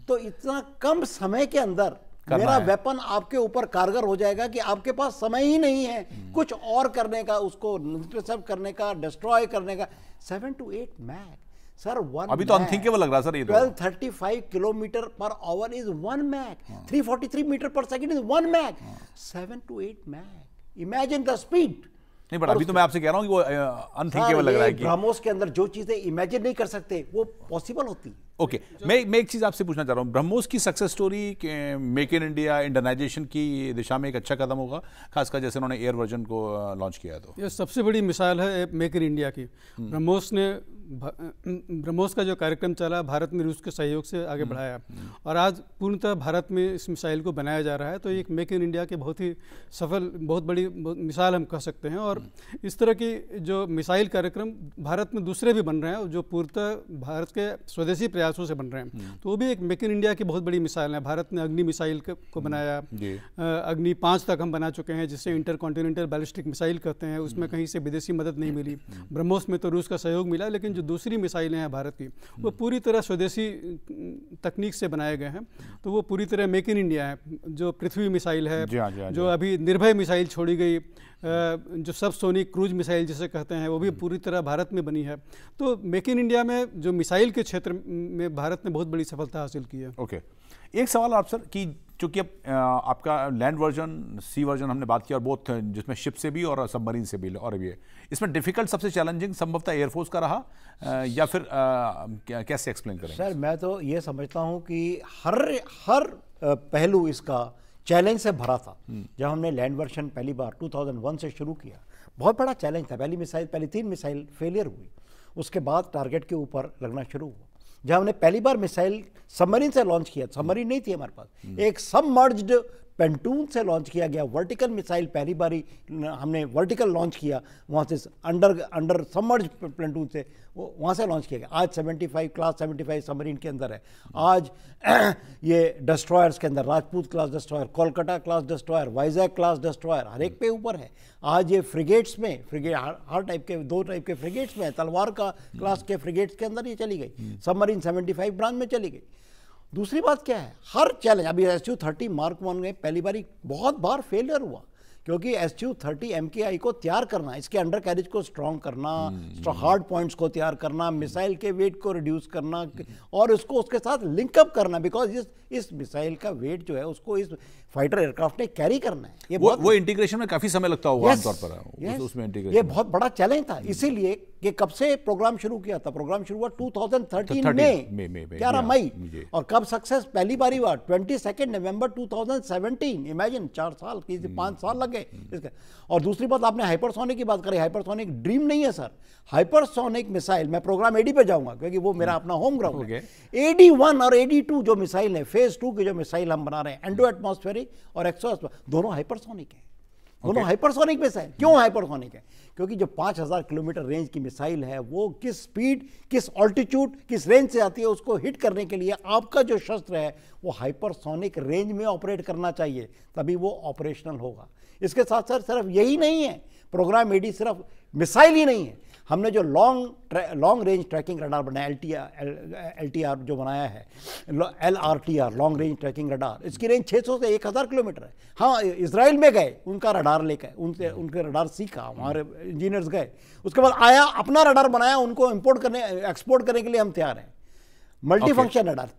Speaker 3: तो इतना कम समय के अंदर मेरा वेपन आपके ऊपर कारगर हो जाएगा कि आपके पास समय ही नहीं है कुछ और करने का, उसको इंटरसेप्ट करने का, डिस्ट्रॉय करने का। 7 to 8 मैक सर, वन
Speaker 2: अभी तो अनथिंकेबल लग रहा है सर ये तो।
Speaker 3: 1235 kilometre per hour is 1 Mach, 343 metre per second is 1 Mach, 7 to 8 Mach. Imagine the speed.
Speaker 2: नहीं, बट अभी तो मैं आपसे कह रहा हूँ कि वो अनथिंकेबल लग रहा है कि
Speaker 3: ब्रह्मोस के अंदर जो चीजें इमेजिन नहीं कर सकते वो पॉसिबल होती।
Speaker 2: ओके, मैं एक चीज आपसे पूछना चाह रहा हूँ, ब्रह्मोस की success story make in India Indianisation की दिशा में एक अच्छा कदम होगा, खासकर जैसे उन्होंने एयर वर्जन को लॉन्च किया। तो
Speaker 5: ये सबसे बड़ी मिसाल है मेक इन इंडिया की। ब्रह्मोस का जो कार्यक्रम चला, भारत ने रूस के सहयोग से आगे बढ़ाया और आज पूर्णतः भारत में इस मिसाइल को बनाया जा रहा है। तो एक मेक इन इंडिया के बहुत ही सफल, बहुत बड़ी मिसाल हम कह सकते हैं। और इस तरह की जो मिसाइल कार्यक्रम भारत में दूसरे भी बन रहे हैं जो पूर्णतः भारत के स्वदेशी प्रयासों से बन रहे हैं, तो वो भी एक मेक इन इंडिया की बहुत बड़ी मिसाल है। भारत ने अग्नि मिसाइल को बनाया, अग्नि 5 तक हम बना चुके हैं, जिससे इंटर कॉन्टिनेंटल बैलिस्टिक मिसाइल कहते हैं। उसमें कहीं से विदेशी मदद नहीं मिली। ब्रह्मोस में तो रूस का सहयोग मिला, लेकिन जो दूसरी मिसाइलें हैं भारत की, वो पूरी तरह स्वदेशी तकनीक से बनाए गए हैं। तो वो पूरी तरह मेक इन इंडिया है। जो पृथ्वी मिसाइल है, जो अभी निर्भय मिसाइल छोड़ी गई, जो सब सोनिक क्रूज मिसाइल जिसे कहते हैं, वो भी पूरी तरह भारत में बनी है। तो मेक इन इंडिया में जो मिसाइल के क्षेत्र में भारत ने बहुत बड़ी सफलता हासिल की है।
Speaker 2: ओके, एक सवाल आप सर कि चूंकि अब आपका लैंड वर्जन, सी वर्जन हमने बात किया और बोथ, जिसमें शिप से भी और सबमरीन से भी, और भी इसमें डिफिकल्ट सबसे चैलेंजिंग संभवतः एयरफोर्स का रहा या फिर कैसे एक्सप्लेन करेंगे?
Speaker 3: सर मैं तो ये समझता हूँ कि हर पहलू इसका चैलेंज से भरा था। जब हमने लैंड वर्जन पहली बार 2001 से शुरू किया, बहुत बड़ा चैलेंज था। पहली 3 मिसाइल फेलियर हुई, उसके बाद टारगेट के ऊपर लगना शुरू हुआ। जब हमने पहली बार मिसाइल सबमरीन से लॉन्च किया, सबमरीन नहीं थी हमारे पास, एक सबमर्ज्ड पेंटून से लॉन्च किया गया वर्टिकल मिसाइल, पहली बारी हमने वर्टिकल लॉन्च किया, वहाँ से अंडर सबमर्ज पेंटून से वहाँ से लॉन्च किया गया। आज 75 क्लास 75 सबमरीन के अंदर है। आज ये डिस्ट्रॉयर्स के अंदर Rajput class destroyer, Kolkata class destroyer, Vizag class destroyer, हर एक पे ऊपर है। आज ये फ्रिगेट्स में, हर टाइप के 2 टाइप के फ्रिगेट्स में, तलवार का क्लास के फ्रिगेट्स के अंदर ये चली गई। सबमरीन 75 ब्रांच में चली गई। दूसरी बात क्या है, हर चैलेंज, अभी SU-30 Mark 1 में पहली बारी बहुत बार फेलियर हुआ, क्योंकि SU-30 MKI को तैयार करना, इसके अंडर कैरेज को स्ट्रॉन्ग करना, हार्ड पॉइंट्स को तैयार करना, मिसाइल के वेट को रिड्यूस करना और उसको उसके साथ लिंकअप करना, बिकॉज इस मिसाइल का वेट जो है उसको इस फाइटर एयरक्राफ्ट ने कैरी करना है। ये
Speaker 2: वो इंटीग्रेशन में काफी समय लगता होगा आमतौर पर, उसमें इंटीग्रेशन
Speaker 3: ये बहुत बड़ा चैलेंज था। इसीलिए कि कब से प्रोग्राम शुरू किया था, प्रोग्राम शुरू हुआ 2013 में 11 मई, और कब सक्सेस पहली बारी हुआ 22 नवंबर 2017। इमेजिन 4 साल की 5 साल लग गए इसका। और दूसरी बात, आपने हाइपरसोनिक की बात करी, हाइपरसोनिक ड्रीम नहीं है सर। हाइपरसोनिक मिसाइल, मैं प्रोग्राम AD पे जाऊंगा क्योंकि वो मेरा अपना होम ग्राउंड है। AD-1 और AD-2 जो मिसाइल है, फेज 2 की जो मिसाइल हम बना रहे हैं, एंडो एटमॉस्फेरिक और एक्सो, दोनों हाइपरसोनिक है। दोनों हाइपरसोनिक मिसाइल। क्यों हाइपरसोनिक है? क्योंकि जो 5000 किलोमीटर रेंज की मिसाइल है, वो किस स्पीड, किस ऑल्टीट्यूड, किस रेंज से आती है, उसको हिट करने के लिए आपका जो शस्त्र है वो हाइपरसोनिक रेंज में ऑपरेट करना चाहिए, तभी वो ऑपरेशनल होगा। इसके साथ साथ सिर्फ यही नहीं है, प्रोग्राम AD सिर्फ मिसाइल ही नहीं है। हमने जो लॉन्ग रेंज ट्रैकिंग रडार बनाया, LTR जो बनाया है, LRTR long range tracking radar, इसकी रेंज 600 से 1000 किलोमीटर है। हाँ, इजराइल में गए, उनका रडार लेकर उनके रडार सीखा, हमारे इंजीनियर्स गए, उसके बाद आया, अपना रडार बनाया, उनको एक्सपोर्ट करने के लिए हम तैयार हैं। Multi function radar,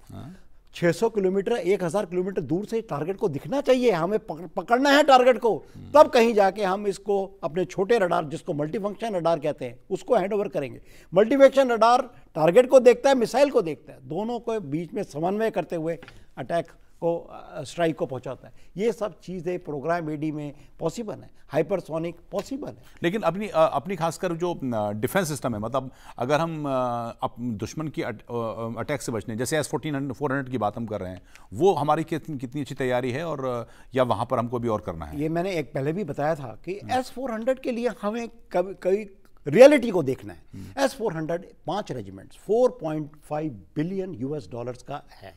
Speaker 3: 600 kilometre 1000 kilometre दूर से टारगेट को दिखना चाहिए, हमें पकड़ना है टारगेट को, तब कहीं जाके हम इसको अपने छोटे रडार, जिसको मल्टीफंक्शन रडार कहते हैं, उसको हैंडओवर करेंगे। मल्टीफंक्शन रडार टारगेट को देखता है, मिसाइल को देखता है, दोनों को बीच में समन्वय करते हुए अटैक को स्ट्राइक को पहुंचाता है। ये सब चीज़ें प्रोग्राम एडी में पॉसिबल है, हाइपरसोनिक पॉसिबल है।
Speaker 2: लेकिन अपनी खासकर जो डिफेंस सिस्टम है, मतलब अगर हम दुश्मन की अटैक से बचने, जैसे S-400 की बात हम कर रहे हैं, वो हमारी कितनी अच्छी तैयारी है, और या वहाँ पर हमको भी और करना है?
Speaker 3: ये मैंने एक पहले भी बताया था कि S-400 के लिए हमें कभी रियलिटी को देखना है। S-400 5 रेजिमेंट्स, $4.5 बिलियन का है।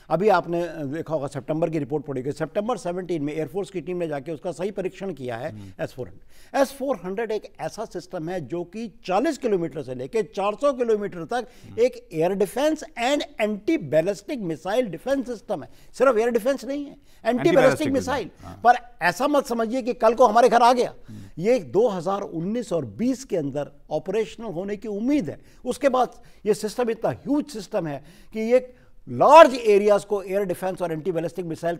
Speaker 3: अभी आपने देखा होगा, सितंबर की रिपोर्ट पड़ी, सितंबर 17 में एयरफोर्स की टीम ने जाके उसका सही परीक्षण किया है। S-400 एक ऐसा सिस्टम है जो कि 40 किलोमीटर से लेकर 400 किलोमीटर तक एक air defence and anti ballistic missile defence system है। सिर्फ एयर डिफेंस नहीं है, एंटी बैलिस्टिक मिसाइल। पर ऐसा मत समझिए कि कल को हमारे घर आ गया। ये 2019 और 20 के अंदर ऑपरेशनल होने की उम्मीद है। उसके बाद ये सिस्टम इतना ह्यूज सिस्टम है कि ये लार्ज एरियाज को एयर डिफेंस और anti ballistic missile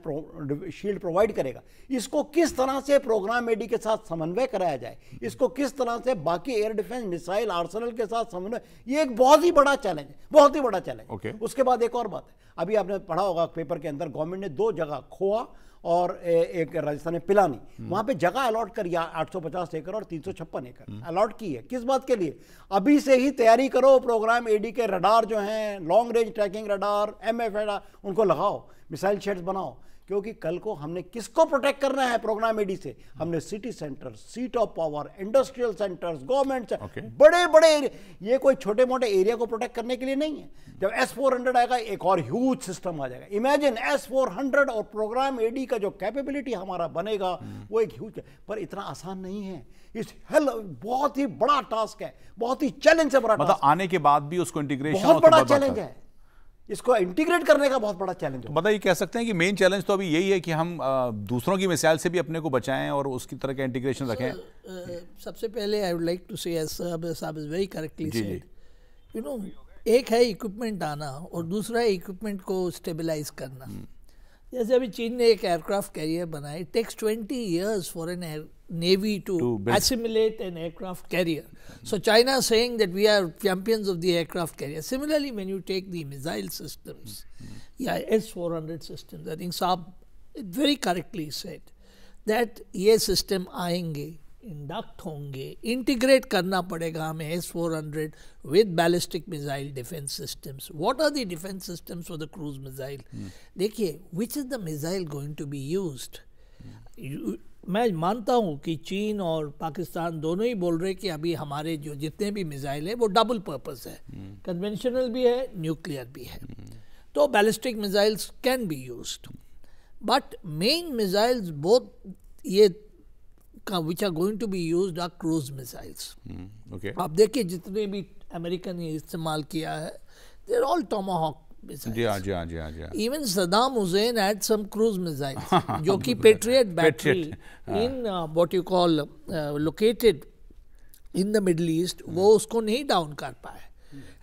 Speaker 3: shield provide करेगा। इसको किस तरह से प्रोग्राम एडी के साथ समन्वय कराया जाए, इसको किस तरह से बाकी एयर डिफेंस मिसाइल आर्सेनल के साथ समन्वय, ये एक बहुत ही बड़ा चैलेंज है, बहुत ही बड़ा चैलेंज। उसके बाद एक और बात है, अभी आपने पढ़ा होगा पेपर के अंदर, गवर्नमेंट ने 2 जगह खोआ और एक राजस्थान में पिलानी, वहां पे जगह अलॉट करी 850 एकड़ और 356 एकड़ अलॉट की है। किस बात के लिए? अभी से ही तैयारी करो, प्रोग्राम एडी के रडार जो हैं, long range tracking radar, MF radar, उनको लगाओ, मिसाइल शेड्स बनाओ, क्योंकि कल को हमने किसको प्रोटेक्ट करना है प्रोग्राम एडी से? हमने city centre, seat of power, industrial centres, government बड़े बड़े, ये कोई छोटे मोटे एरिया को प्रोटेक्ट करने के लिए नहीं है। जब S-400 आएगा, एक और ह्यूज सिस्टम आ जाएगा। इमेजिन S-400 और प्रोग्राम एडी का जो कैपेबिलिटी हमारा बनेगा, वो एक ह्यूज, पर इतना आसान नहीं है। इस बहुत ही बड़ा टास्क है, बहुत ही चैलेंज से बड़ा,
Speaker 2: मतलब आने के बाद भी उसको इंटीग्रेशन
Speaker 3: बहुत बड़ा चैलेंज है। इसको इंटीग्रेट करने का बहुत बड़ा चैलेंज है।
Speaker 2: मतलब ये कह सकते हैं कि मेन चैलेंज तो अभी यही है कि हम दूसरों की मिसाइल से भी अपने को बचाएं और उसकी तरह का इंटीग्रेशन रखें।
Speaker 4: सबसे पहले आई वुड लाइक टू से, एज साहब is very correctly said, you know, एक है इक्विपमेंट आना और दूसरा है इक्विपमेंट को स्टेबलाइज करना। जैसे अभी चीन ने एक एयरक्राफ्ट कैरियर बनाया, it takes 20 years for an Navy to assimilate an aircraft carrier. So China is saying that we are champions of the aircraft carrier. Similarly, when you take the missile systems, S-400 systems, I think Saab very correctly said that ये system आएंगे, induct होंगे, integrate करना पड़ेगा हमें S-400 with ballistic missile defense systems. What are the defense systems for the cruise missile? देखिए, which is the missile going to be used? मैं मानता हूँ कि चीन और पाकिस्तान दोनों ही बोल रहे कि अभी हमारे जो जितने भी मिसाइल है वो डबल पर्पस है, कन्वेंशनल भी है, न्यूक्लियर भी है, तो ballistic missiles can be used, but main missiles both ये which are going to be used are cruise missiles. आप देखिए जितने भी अमेरिकन ने इस्तेमाल किया है, they are all Tomahawk missiles. Even Saddam Hussein had some cruise missiles, जो कि Patriot battery in what you call located in the Middle East, वो उसको नहीं डाउन कर पाए।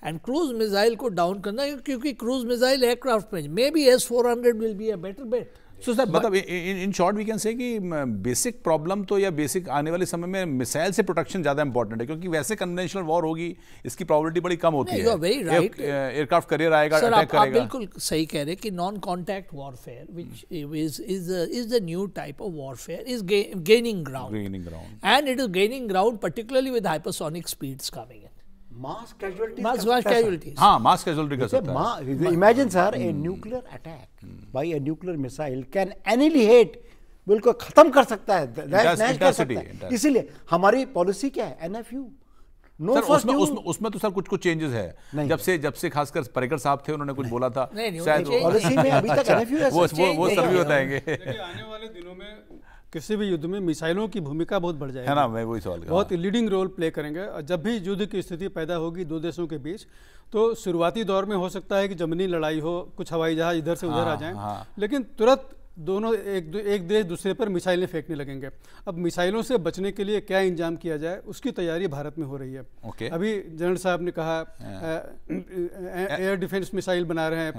Speaker 4: एंड क्रूज मिसाइल को डाउन करना, क्योंकि क्रूज मिसाइल एयरक्राफ्ट में may be S-400 will be a better bet.
Speaker 2: So sir, मतलब in short we can say कि बेसिक प्रॉब्लम तो, या बेसिक आने वाले समय में मिसाइल से प्रोटेक्शन ज़्यादा इंपॉर्टेंट है, क्योंकि वैसे कन्वेंशनल वॉर होगी, इसकी प्रोबेबिलिटी बड़ी कम होती है।
Speaker 4: वेरी राइट,
Speaker 2: एयरक्राफ्ट करियर आएगा,
Speaker 4: सर
Speaker 2: अटैक करेगा।
Speaker 4: आप बिल्कुल सही कह रहे हैं कि non contact warfare which is the new type of warfare is gaining ground, and it is gaining ground particularly with hypersonic speeds coming in.
Speaker 3: Mass casualties.
Speaker 2: हाँ, mass casualty कर सकता है।
Speaker 3: Imagine sir, a nuclear attack by a nuclear missile can annihilate, बिल्कुल खत्म कर सकता है, नैश कर सकता है। इसीलिए हमारी पॉलिसी क्या है? NFU, no first new.
Speaker 2: उसमें तो सर कुछ चेंजेस है, जब से खासकर पर्रिकर साहब थे, उन्होंने कुछ बोला था
Speaker 3: शायद पॉलिसी में अभी तक NFU है,
Speaker 2: वो सभी बताएंगे।
Speaker 5: आने वाले दिनों में किसी भी युद्ध में मिसाइलों की भूमिका बहुत बढ़ जाएगी,
Speaker 2: है ना? मैं वही सवाल कर रहा हूं।
Speaker 5: बहुत लीडिंग रोल प्ले करेंगे। और जब भी युद्ध की स्थिति पैदा होगी दो देशों के बीच, तो शुरुआती दौर में हो सकता है कि जमीनी लड़ाई हो, कुछ हवाई जहाज इधर से उधर आ जाएं, लेकिन तुरंत दोनों एक देश दूसरे पर मिसाइलें फेंकने लगेंगे। अब मिसाइलों से बचने के लिए क्या इंतजाम किया जाए, उसकी तैयारी भारत में हो रही है। अभी जनरल साहब ने कहा एयर डिफेंस मिसाइल बना रहे हैं,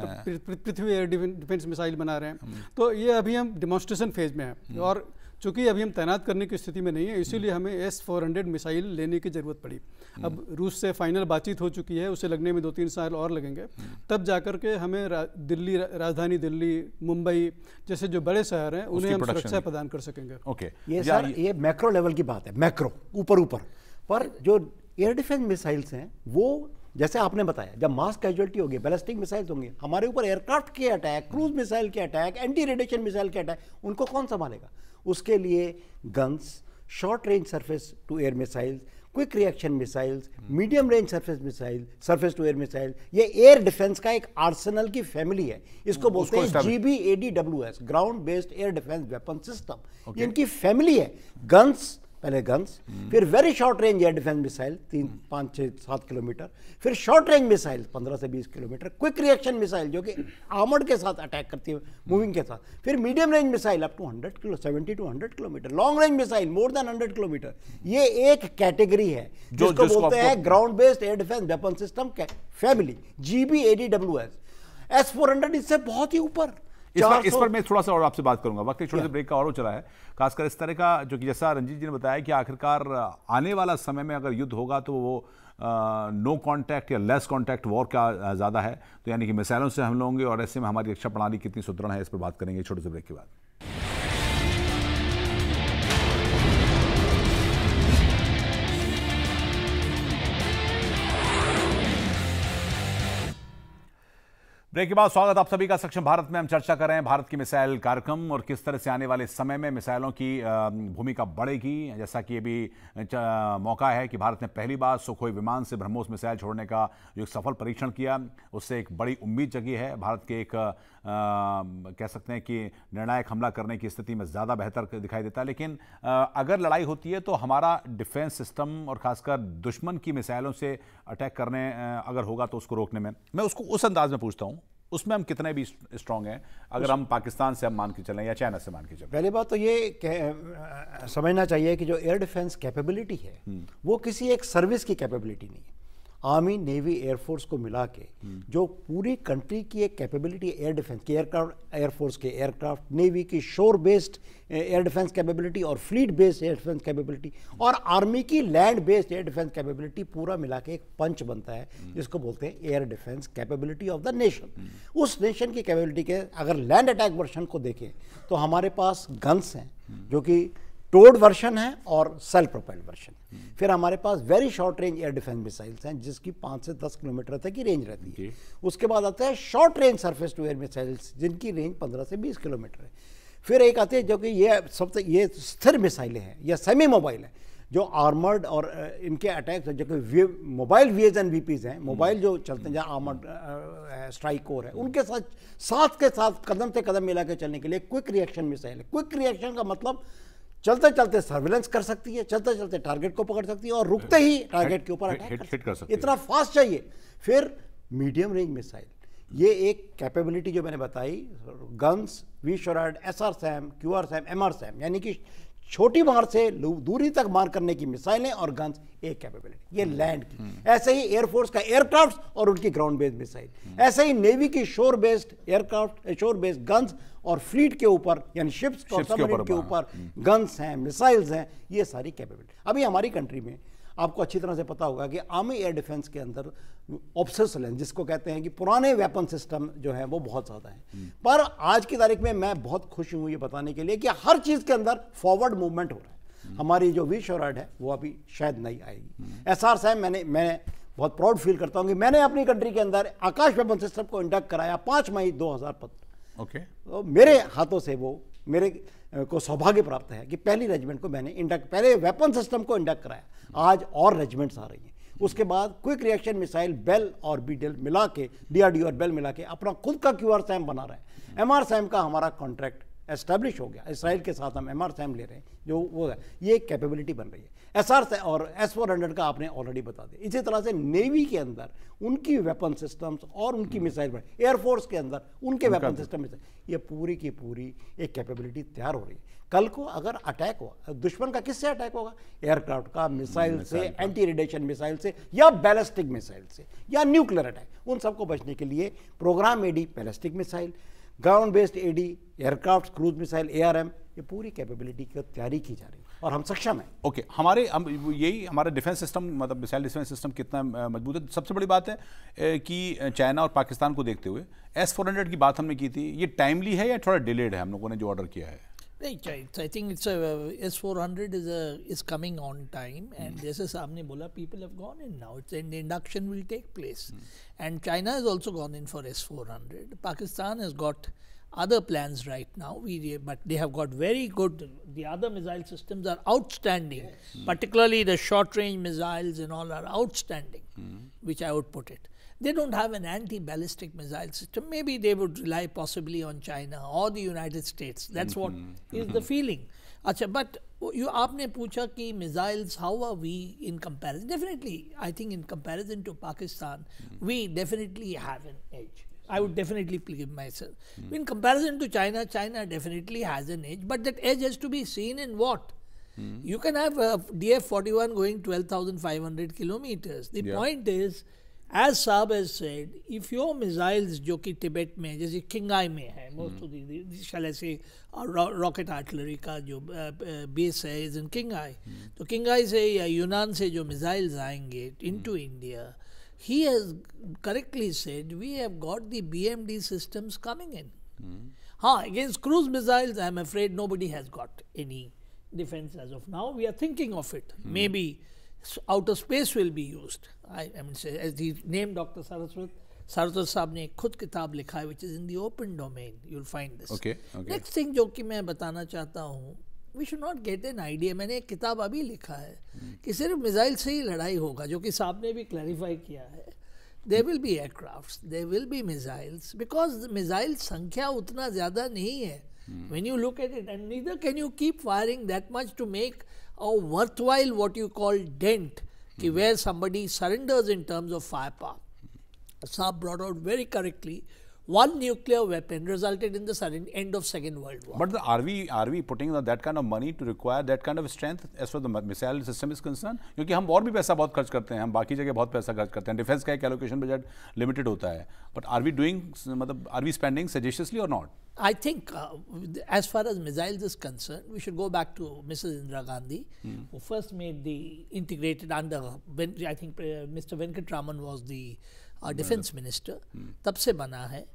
Speaker 5: पृथ्वी एयर डिफेंस मिसाइल बना रहे हैं, तो ये अभी हम डिमॉन्स्ट्रेशन फेज में हैं। और चूंकि अभी हम तैनात करने की स्थिति में नहीं है, इसीलिए हमें S-400 मिसाइल लेने की ज़रूरत पड़ी। अब रूस से फाइनल बातचीत हो चुकी है, उसे लगने में 2-3 साल और लगेंगे, तब जाकर के हमें दिल्ली, राजधानी दिल्ली, मुंबई जैसे जो बड़े शहर हैं उन्हें हम सुरक्षा प्रदान कर सकेंगे।
Speaker 2: ओके,
Speaker 3: ये सर ये मैक्रो लेवल की बात है, मैक्रो ऊपर पर जो एयर डिफेंस मिसाइल्स हैं वो जैसे आपने बताया, जब मास कैजुअलिटी होगी, बैलिस्टिक मिसाइल्स होंगे, हमारे ऊपर एयरक्राफ्ट के अटैक, क्रूज मिसाइल के अटैक, एंटी रेडिएशन मिसाइल के अटैक, उनको कौन संभालेगा? उसके लिए guns, short range surface to air missiles, quick reaction missiles, medium range surface missile, surface to air missile, ये एयर डिफेंस का एक आर्सेनल की फैमिली है। इसको बोलते हैं GBADWS, ground based air defence weapon system. इनकी फैमिली है। गन्स, पहले गन्स, फिर very short range air defence missile 3, 5, 6, 7 kilometre, फिर शॉर्ट रेंज मिसाइल 15 से 20 किलोमीटर, क्विक रिएक्शन मिसाइल जो कि आर्मर्ड के साथ अटैक करती है, मूविंग के साथ, फिर medium range missile up to 70 to 100 kilometre, long range missile more than 100 kilometre. ये एक कैटेगरी है जिसको बोलते हैं ground based air defence weapon system family, GBADWS। S-400 इससे बहुत ही ऊपर।
Speaker 2: इस पर मैं थोड़ा सा और आपसे बात करूंगा, वक्त एक छोटे से ब्रेक का और चला है, खासकर इस तरह का जो कि जैसा रंजीत जी ने बताया कि आखिरकार आने वाला समय में अगर युद्ध होगा तो वो नो कांटेक्ट या लेस कांटेक्ट वॉर का ज़्यादा है, तो यानी कि मिसाइलों से हमले होंगे, और ऐसे में हमारी रक्षा प्रणाली कितनी सुदृढ़ है, इस पर बात करेंगे छोटे से ब्रेक के बाद। ब्रेक के बाद स्वागत आप सभी का सक्षम भारत में। हम चर्चा कर रहे हैं भारत की मिसाइल कार्यक्रम और किस तरह से आने वाले समय में मिसाइलों की भूमिका बढ़ेगी। जैसा कि ये भी मौका है कि भारत ने पहली बार सुखोई विमान से ब्रह्मोस मिसाइल छोड़ने का जो एक सफल परीक्षण किया, उससे एक बड़ी उम्मीद जगी है। भारत के एक कह सकते हैं कि निर्णायक हमला करने की स्थिति में ज़्यादा बेहतर दिखाई देता है। लेकिन अगर लड़ाई होती है तो हमारा डिफेंस सिस्टम और खासकर दुश्मन की मिसाइलों से अटैक करने अगर होगा तो उसको रोकने में, मैं उसको उस अंदाज में पूछता हूँ, उसमें हम कितने भी स्ट्रांग हैं अगर हम पाकिस्तान से हम मान के चलें या चाइना से मान के चलें?
Speaker 3: पहली बात तो ये समझना चाहिए कि जो एयर डिफेंस कैपेबिलिटी है वो किसी एक सर्विस की कैपेबिलिटी नहीं है। आर्मी, नेवी, एयरफोर्स को मिला के जो पूरी कंट्री की एक कैपेबिलिटी एयर डिफेंस की, एयरक्राफ्ट, एयरफोर्स के एयरक्राफ्ट, नेवी की शोर बेस्ड एयर डिफेंस कैपेबिलिटी और fleet based air defence capability, और आर्मी की land based air defence capability, पूरा मिला के एक पंच बनता है जिसको बोलते हैं air defence capability of the nation. उस नेशन की कैपेबिलिटी के अगर लैंड अटैक वर्शन को देखें तो हमारे पास गन्स हैं जो कि टोड वर्शन है और सेल्फ प्रोपेल्ड वर्शन। फिर हमारे पास very short range air defence missiles हैं जिसकी 5 से 10 किलोमीटर तक की रेंज रहती है। उसके बाद आता है short range surface to air missiles जिनकी रेंज 15 से 20 किलोमीटर है। फिर एक आती है जो कि ये स्थिर मिसाइलें हैं या सेमी मोबाइल है, जो आर्मर्ड और इनके अटैक्स जो कि मोबाइल VAs एंड VPs हैं, मोबाइल जो चलते हैं जहाँ आर्मर्ड स्ट्राइक कोर है, उनके साथ के साथ कदम से कदम मिला के चलने के लिए क्विक रिएक्शन मिसाइल है। क्विक रिएक्शन का मतलब चलते चलते सर्विलेंस कर सकती है, चलते चलते टारगेट को पकड़ सकती है और रुकते ही टारगेट के ऊपर अटैक कर सकती है। इतना फास्ट चाहिए। फिर मीडियम रेंज मिसाइल, ये एक कैपेबिलिटी जो मैंने बताई, guns, V-SHORAD, SR-SAM, QR-SAM, MR-SAM, यानी कि छोटी मार से दूरी तक मार करने की मिसाइलें और गन्स, एक कैपेबिलिटी ये लैंड की। ऐसे ही एयरफोर्स का एयरक्राफ्ट और उनकी ग्राउंड बेस्ड मिसाइल, ऐसे ही नेवी की शोर बेस्ड एयरक्राफ्ट, शोर बेस्ड गन्स और फ्लीट के ऊपर यानी शिप्स और सबमरीन के ऊपर गन्स हैं, मिसाइल्स हैं, ये सारी कैपेबिलिटी। अभी हमारी कंट्री में आपको अच्छी तरह से पता होगा कि आर्मी एयर डिफेंस के अंदर ऑब्सेसलेंस जिसको कहते हैं कि पुराने वेपन सिस्टम जो है वो बहुत ज़्यादा हैं। पर आज की तारीख में मैं बहुत खुश हूँ ये बताने के लिए कि हर चीज़ के अंदर फॉरवर्ड मूवमेंट हो रहा है। हमारी जो V-SHORAD है वो अभी शायद नहीं आएगी। SR-SAM मैं बहुत प्राउड फील करता हूँ कि मैंने अपनी कंट्री के अंदर आकाश वेपन सिस्टम को इंडक्ट कराया 5 मई 2015।
Speaker 2: ओके,
Speaker 3: तो मेरे हाथों से वो मेरे को सौभाग्य प्राप्त है कि पहली रेजिमेंट को मैंने पहले वेपन सिस्टम को इंडक्ट कराया। आज और रेजिमेंट्स आ रही हैं। उसके बाद क्विक रिएक्शन मिसाइल बेल और बीडेल मिला के, DRDO और बेल मिला के अपना खुद का QR-SAM बना रहे हैं। MR-SAM का हमारा कॉन्ट्रैक्ट एस्टेब्लिश हो गया, इसराइल के साथ हम MR-SAM ले रहे हैं, जो वो है, ये कैपेबिलिटी बन रही है। SR और S-400 का आपने ऑलरेडी बता दिया। इसी तरह से नेवी के अंदर उनकी वेपन सिस्टम्स और उनकी मिसाइल, एयरफोर्स के अंदर उनके वेपन सिस्टम, ये पूरी की पूरी एक कैपेबिलिटी तैयार हो रही है। कल को अगर अटैक हुआ, दुश्मन का किससे अटैक होगा? एयरक्राफ्ट का, मिसाइल से, एंटी रेडिएशन मिसाइल से, या बैलिस्टिक मिसाइल से, या न्यूक्लियर अटैक। उन सबको बचने के लिए program AD ballistic missile, ground based AD, aircraft, cruise missile, ARM, ये पूरी कैपेबिलिटी की तैयारी की जा रही है और हम सक्षम हैं।
Speaker 2: ओके, यही हमारा डिफेंस सिस्टम, मतलब मिसाइल डिफेंस सिस्टम कितना मजबूत है। सबसे बड़ी बात है कि चाइना और पाकिस्तान को देखते हुए S-400 की बात हमने की थी, ये टाइमली है या थोड़ा डिलेड है हम लोगों ने जो ऑर्डर किया है?
Speaker 4: I think it's S-400 is coming on time, and जैसे सामने बोला, people have gone in now. The induction will take place, and China has also gone in for S-400. Pakistan has got other plans right now. But they have got very good. The other missile systems are outstanding, particularly the short-range missiles and all are outstanding, which I would put it. They don't have an anti-ballistic missile system. Maybe they would rely possibly on China or the United States. That's what is the feeling. Achha, but आपने पूछा कि missiles, how are we in comparison? Definitely, I think in comparison to Pakistan, we definitely have an edge. I would definitely give myself. In comparison to China, China definitely has an edge, but that edge has to be seen in what? You can have a DF-41 going 12,500 kilometers. The point is, as Saab has said, if your missiles जो कि तिब्बत में जैसे किंगाई में है, most of the shall I say rocket artillery का जो base है is in किंगाई, तो किंगाई से या यूनान से जो missiles आएंगे into India, he has correctly said we have got the BMD systems coming in. हाँ, against cruise missiles, I am afraid nobody has got any defense as of now. We are thinking of it. Maybe outer space will be used. I mean, as he named Dr. Saraswat साहब ने एक खुद किताब लिखा है, which is in the open domain. You'll find this.
Speaker 2: Okay.
Speaker 4: Next thing जो कि मैं बताना चाहता हूँ, we should not get an idea. मैंने एक किताब अभी लिखा है कि सिर्फ मिसाइल से ही लड़ाई होगा, जो कि साहब ने भी क्लैरिफाई किया है. There will be aircrafts, there will be missiles, because missile संख्या उतना ज़्यादा नहीं है. When you look at it, and neither can you keep firing that much to make a worthwhile what you call dent, where somebody surrenders in terms of firepower. Saab brought out very correctly, one nuclear weapon resulted in the end of Second World War.
Speaker 2: But are we putting that kind of money to require that kind of strength as far as the missile system is concerned? क्योंकि हम और भी पैसा बहुत खर्च करते हैं, हम बाकी जगह बहुत पैसा खर्च करते हैं, डिफेंस का एक एलोकेशन बजट लिमिटेड होता है. But are we doing, मतलब are we spending sagaciously or not?
Speaker 4: I think as far as missiles is concerned, we should go back to Mrs. Indira Gandhi, who first made the integrated under, I think Mr. Venkatraman was the defense minister, तब से बना है.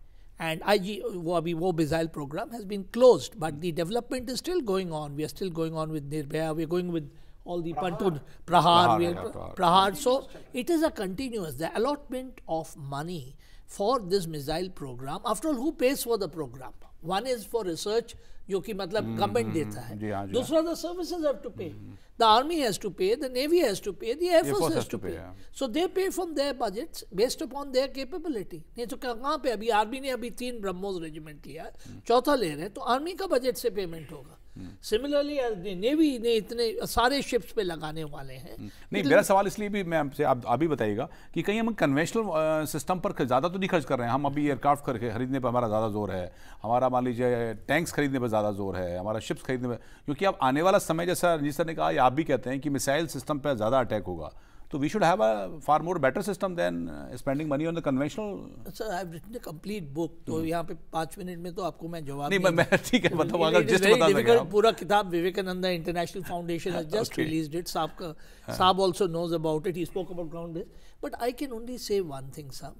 Speaker 4: And वो missile program has been closed, but the development is still going on. We are still going on with Nirbhaya, we are going with all the Pantun, Prahar. So it is a continuous, the allotment of money for this missile program. After all, who pays for the program? One is for research, जो कि मतलब गवर्नमेंट देता है. दूसरा, the services have to pay. The army has to pay, the navy has to pay, the air force has to pay. So they pay from their budgets based upon their capability. नहीं तो कहाँ पे अभी आर्मी ने अभी 3 ब्रह्मोस रेजिमेंट लिया, चौथा ले रहे हैं, तो आर्मी का बजट से पेमेंट होगा. सिमिलरली नेवी ने इतने सारे शिप्स पे लगाने वाले हैं.
Speaker 2: नहीं, मेरा सवाल इसलिए भी मैं आपसे आप अभी बताइएगा कि कहीं हम कन्वेंशनल सिस्टम पर ज़्यादा तो नहीं खर्च कर रहे हैं. हम अभी एयरक्राफ्ट खरीदने पर हमारा ज़्यादा जोर है, हमारा मान लीजिए टैंक्स खरीदने पर ज़्यादा जोर है, हमारा शिप्स खरीदने पर, क्योंकि अब आने वाला समय, जैसा रंजीत सर ने कहा या आप भी कहते हैं कि मिसाइल सिस्टम पर ज़्यादा अटैक होगा, तो we should have a far more better system than spending money on the conventional.
Speaker 4: Sir, I have written a complete book, तो यहाँ पे 5 मिनट में तो आपको मैं जवाब
Speaker 2: नहीं, मैं ठीक है बताऊँ, अगर जस्ट बता देंगे.
Speaker 4: पूरा किताब Vivekananda International Foundation has just released it. Saab also knows about it. He spoke about ground base. But I can only say one thing, Saab.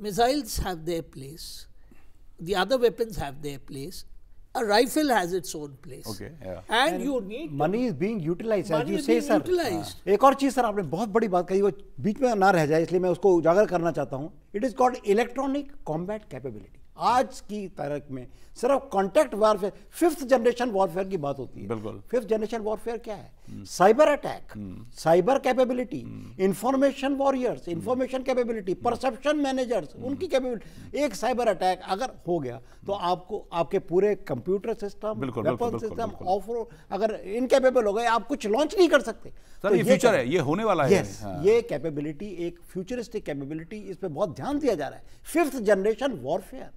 Speaker 4: Missiles have their place. The other weapons have their place. A rifle has its own place.
Speaker 2: Okay, yeah.
Speaker 4: And you need
Speaker 3: money is being utilized, as you
Speaker 4: is
Speaker 3: say,
Speaker 4: being
Speaker 3: sir.
Speaker 4: utilized.
Speaker 3: एक और चीज सर आपने बहुत बड़ी बात कही, वो बीच में ना रह जाए, इसलिए मैं उसको उजागर करना चाहता हूँ. It is called electronic combat capability. आज की तारीख में सिर्फ contact warfare, 5th generation warfare की बात होती है.
Speaker 2: बिल्कुल.
Speaker 3: 5th जनरेशन वॉरफेयर क्या है? Cyber attack, cyber capability, information warriors, information capability, perception managers, उनकी कैपेबिलिटी. एक साइबर अटैक अगर हो गया तो आपको आपके पूरे computer system, weapon system of अगर इनकेपेबल हो गए, आप कुछ लॉन्च नहीं कर सकते.
Speaker 2: सर, ये फ्यूचर है, ये होने वाला है.
Speaker 3: ये कैपेबिलिटी एक फ्यूचरिस्टिक कैपेबिलिटी, इस पे बहुत ध्यान दिया जा रहा है. 5th जनरेशन वॉरफेयर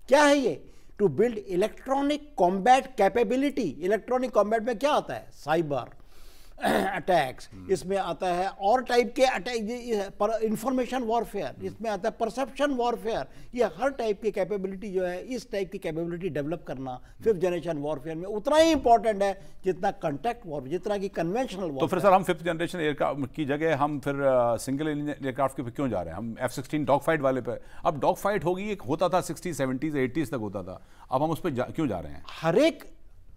Speaker 3: क्या है ये? To build electronic combat capability. Electronic combat में क्या आता है? साइबर, अटैक्स, इसमें आता है और टाइप के अटैक, इंफॉर्मेशन वॉरफेयर, इसमें आता है परसेप्शन वॉरफेयर। ये हर टाइप की कैपेबिलिटी जो है, इस टाइप की कैपेबिलिटी डेवलप करना 5th जनरेशन वॉरफेयर में उतना ही इंपॉर्टेंट है जितना कॉन्टैक्ट वॉरफेयर, जितना कि कन्वेंशनल वॉरफेयर।
Speaker 2: तो फिर सर हम 5th जनरेशन एयरक्राफ्ट की जगह हम फिर सिंगल इंजन एयरक्राफ्ट के पे क्यों जा रहे हैं? हम F-16 डॉग फाइट वाले पे, अब डॉग फाइट होगी, एक होता था 60s 70s 80s तक होता था, अब हम उस पर क्यों जा रहे हैं?
Speaker 3: हर एक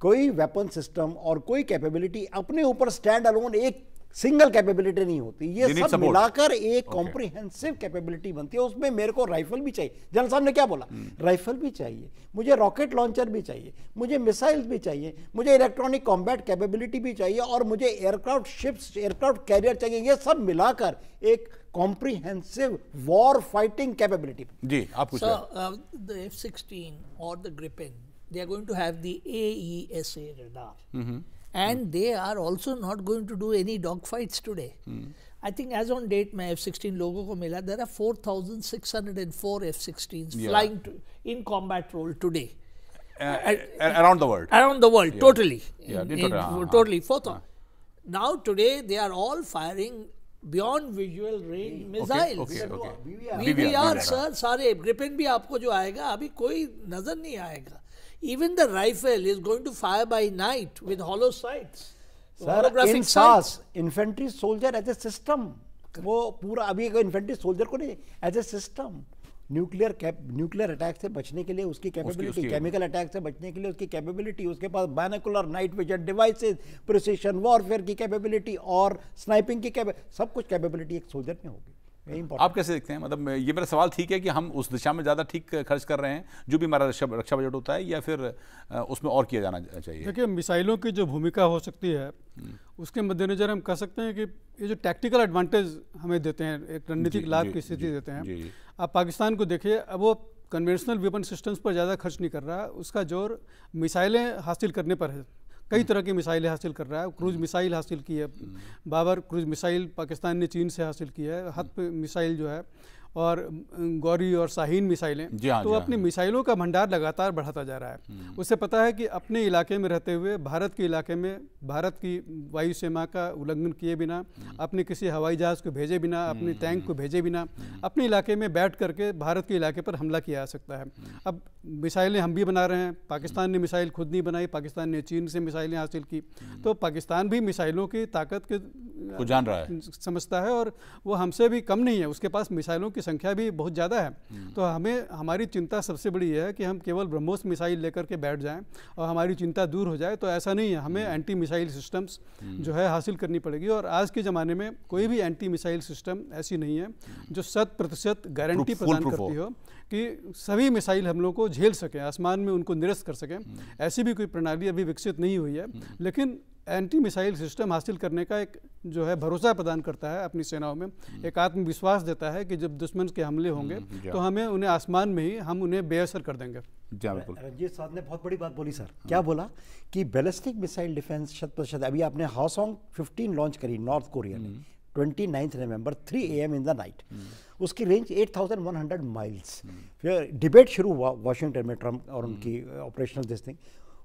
Speaker 3: कोई वेपन सिस्टम और कोई कैपेबिलिटी अपने ऊपर स्टैंड अलोन एक सिंगल कैपेबिलिटी नहीं होती, ये सब मिलाकर एक कॉम्प्रिहेंसिव कैपेबिलिटी बनती है। उसमें मेरे को राइफल भी चाहिए, जनरल साहब ने क्या बोला, राइफल भी चाहिए, मुझे रॉकेट लॉन्चर भी चाहिए, मुझे मिसाइल्स भी चाहिए, मुझे इलेक्ट्रॉनिक कॉम्बैट कैपेबिलिटी भी चाहिए, और मुझे एयरक्राफ्ट शिप्स, एयरक्राफ्ट कैरियर चाहिए। ये सब मिलाकर एक कॉम्प्रिहेंसिव वॉर फाइटिंग कैपेबिलिटी।
Speaker 2: जी आप पूछ रहे हैं।
Speaker 4: The F-16 or the Gripen, they are going to have the AESA radar. And they are also not going to do any dogfights today. I think as on date में F-16 लोगों को मिला, there are 4,604 F-16s flying in combat role today.
Speaker 2: Around the world.
Speaker 4: Around the world, totally.
Speaker 2: Totally.
Speaker 4: 4,000. Now today they are all firing beyond visual range missiles. BVR sir, सारे Gripen भी आपको जो आएगा अभी कोई नजर नहीं आएगा। Even the rifle is going to fire by night with hollow sights.
Speaker 3: Sir, in SAS, infantry soldier as a system, वो पूरा अभी एक infantry soldier को नहीं, as a system, nuclear attack से बचने के लिए उसकी कैपेबिलिटी, केमिकल अटैक से बचने के लिए उसकी कैपेबिलिटी, उसके पास binocular night vision devices, precision warfare की कैपेबिलिटी और स्नाइपिंग की सब कुछ कैपेबिलिटी एक सोल्जर में होगी।
Speaker 2: आप कैसे देखते हैं? मतलब ये मेरा सवाल ठीक है कि हम उस दिशा में ज़्यादा ठीक खर्च कर रहे हैं जो भी हमारा रक्षा बजट होता है, या फिर उसमें और किया जाना चाहिए?
Speaker 5: देखिए, मिसाइलों की जो भूमिका हो सकती है उसके मद्देनजर हम कह सकते हैं कि ये जो टैक्टिकल एडवांटेज हमें देते हैं, एक रणनीतिक लाभ की स्थिति देते हैं। आप पाकिस्तान को देखिए, अब वो कन्वेंशनल वेपन सिस्टम्स पर ज़्यादा खर्च नहीं कर रहा, उसका जोर मिसाइलें हासिल करने पर है। कई तरह की मिसाइलें हासिल कर रहा है, क्रूज मिसाइल हासिल की है, बाबर क्रूज मिसाइल पाकिस्तान ने चीन से हासिल की है, हथ मिसाइल जो है, और गौरी और शाहीन मिसाइलें। तो अपनी मिसाइलों का भंडार लगातार बढ़ाता जा रहा है। उसे पता है कि अपने इलाके में रहते हुए भारत के इलाके में भारत की वायु सीमा का उल्लंघन किए बिना, अपने किसी हवाई जहाज़ को भेजे बिना, अपने टैंक को भेजे बिना, अपने इलाके में बैठ करके भारत के इलाके पर हमला किया जा सकता है। अब मिसाइलें हम भी बना रहे हैं, पाकिस्तान ने मिसाइल खुद नहीं बनाई, पाकिस्तान ने चीन से मिसाइलें हासिल की। तो पाकिस्तान भी मिसाइलों की ताकत को
Speaker 2: जान रहा है,
Speaker 5: समझता है, और वो हमसे भी कम नहीं है, उसके पास मिसाइलों की संख्या भी बहुत ज़्यादा है। तो हमारी चिंता सबसे बड़ी है कि हम केवल ब्रह्मोस मिसाइल लेकर के बैठ जाएं और हमारी चिंता दूर हो जाए, तो ऐसा नहीं है। हमें एंटी मिसाइल सिस्टम्स जो है हासिल करनी पड़ेगी, और आज के ज़माने में कोई भी एंटी मिसाइल सिस्टम ऐसी नहीं है जो 100% गारंटी प्रदान करती हो कि सभी मिसाइल हमलों को झेल सकें, आसमान में उनको निरस्त कर सकें। ऐसी भी कोई प्रणाली अभी विकसित नहीं हुई है, लेकिन एंटी मिसाइल सिस्टम हासिल करने का एक जो है भरोसा प्रदान करता है अपनी सेनाओं में, एक आत्मविश्वास देता है कि जब दुश्मन के हमले होंगे तो हमें उन्हें आसमान में ही हम उन्हें बेअसर कर देंगे।
Speaker 3: रंजीत साहब ने बहुत बड़ी बात बोली सर। क्या बोला कि बैलिस्टिक मिसाइल डिफेंस 100%। अभी आपने हाओसोंग 15 लॉन्च करी नॉर्थ कोरिया ने 29 नवंबर 3 AM इन द नाइट। उसकी रेंज 8100 माइल्स। फिर डिबेट शुरू हुआ वाशिंगटन में ट्रम्प और उनकी ऑपरेशनल दिस थिंग।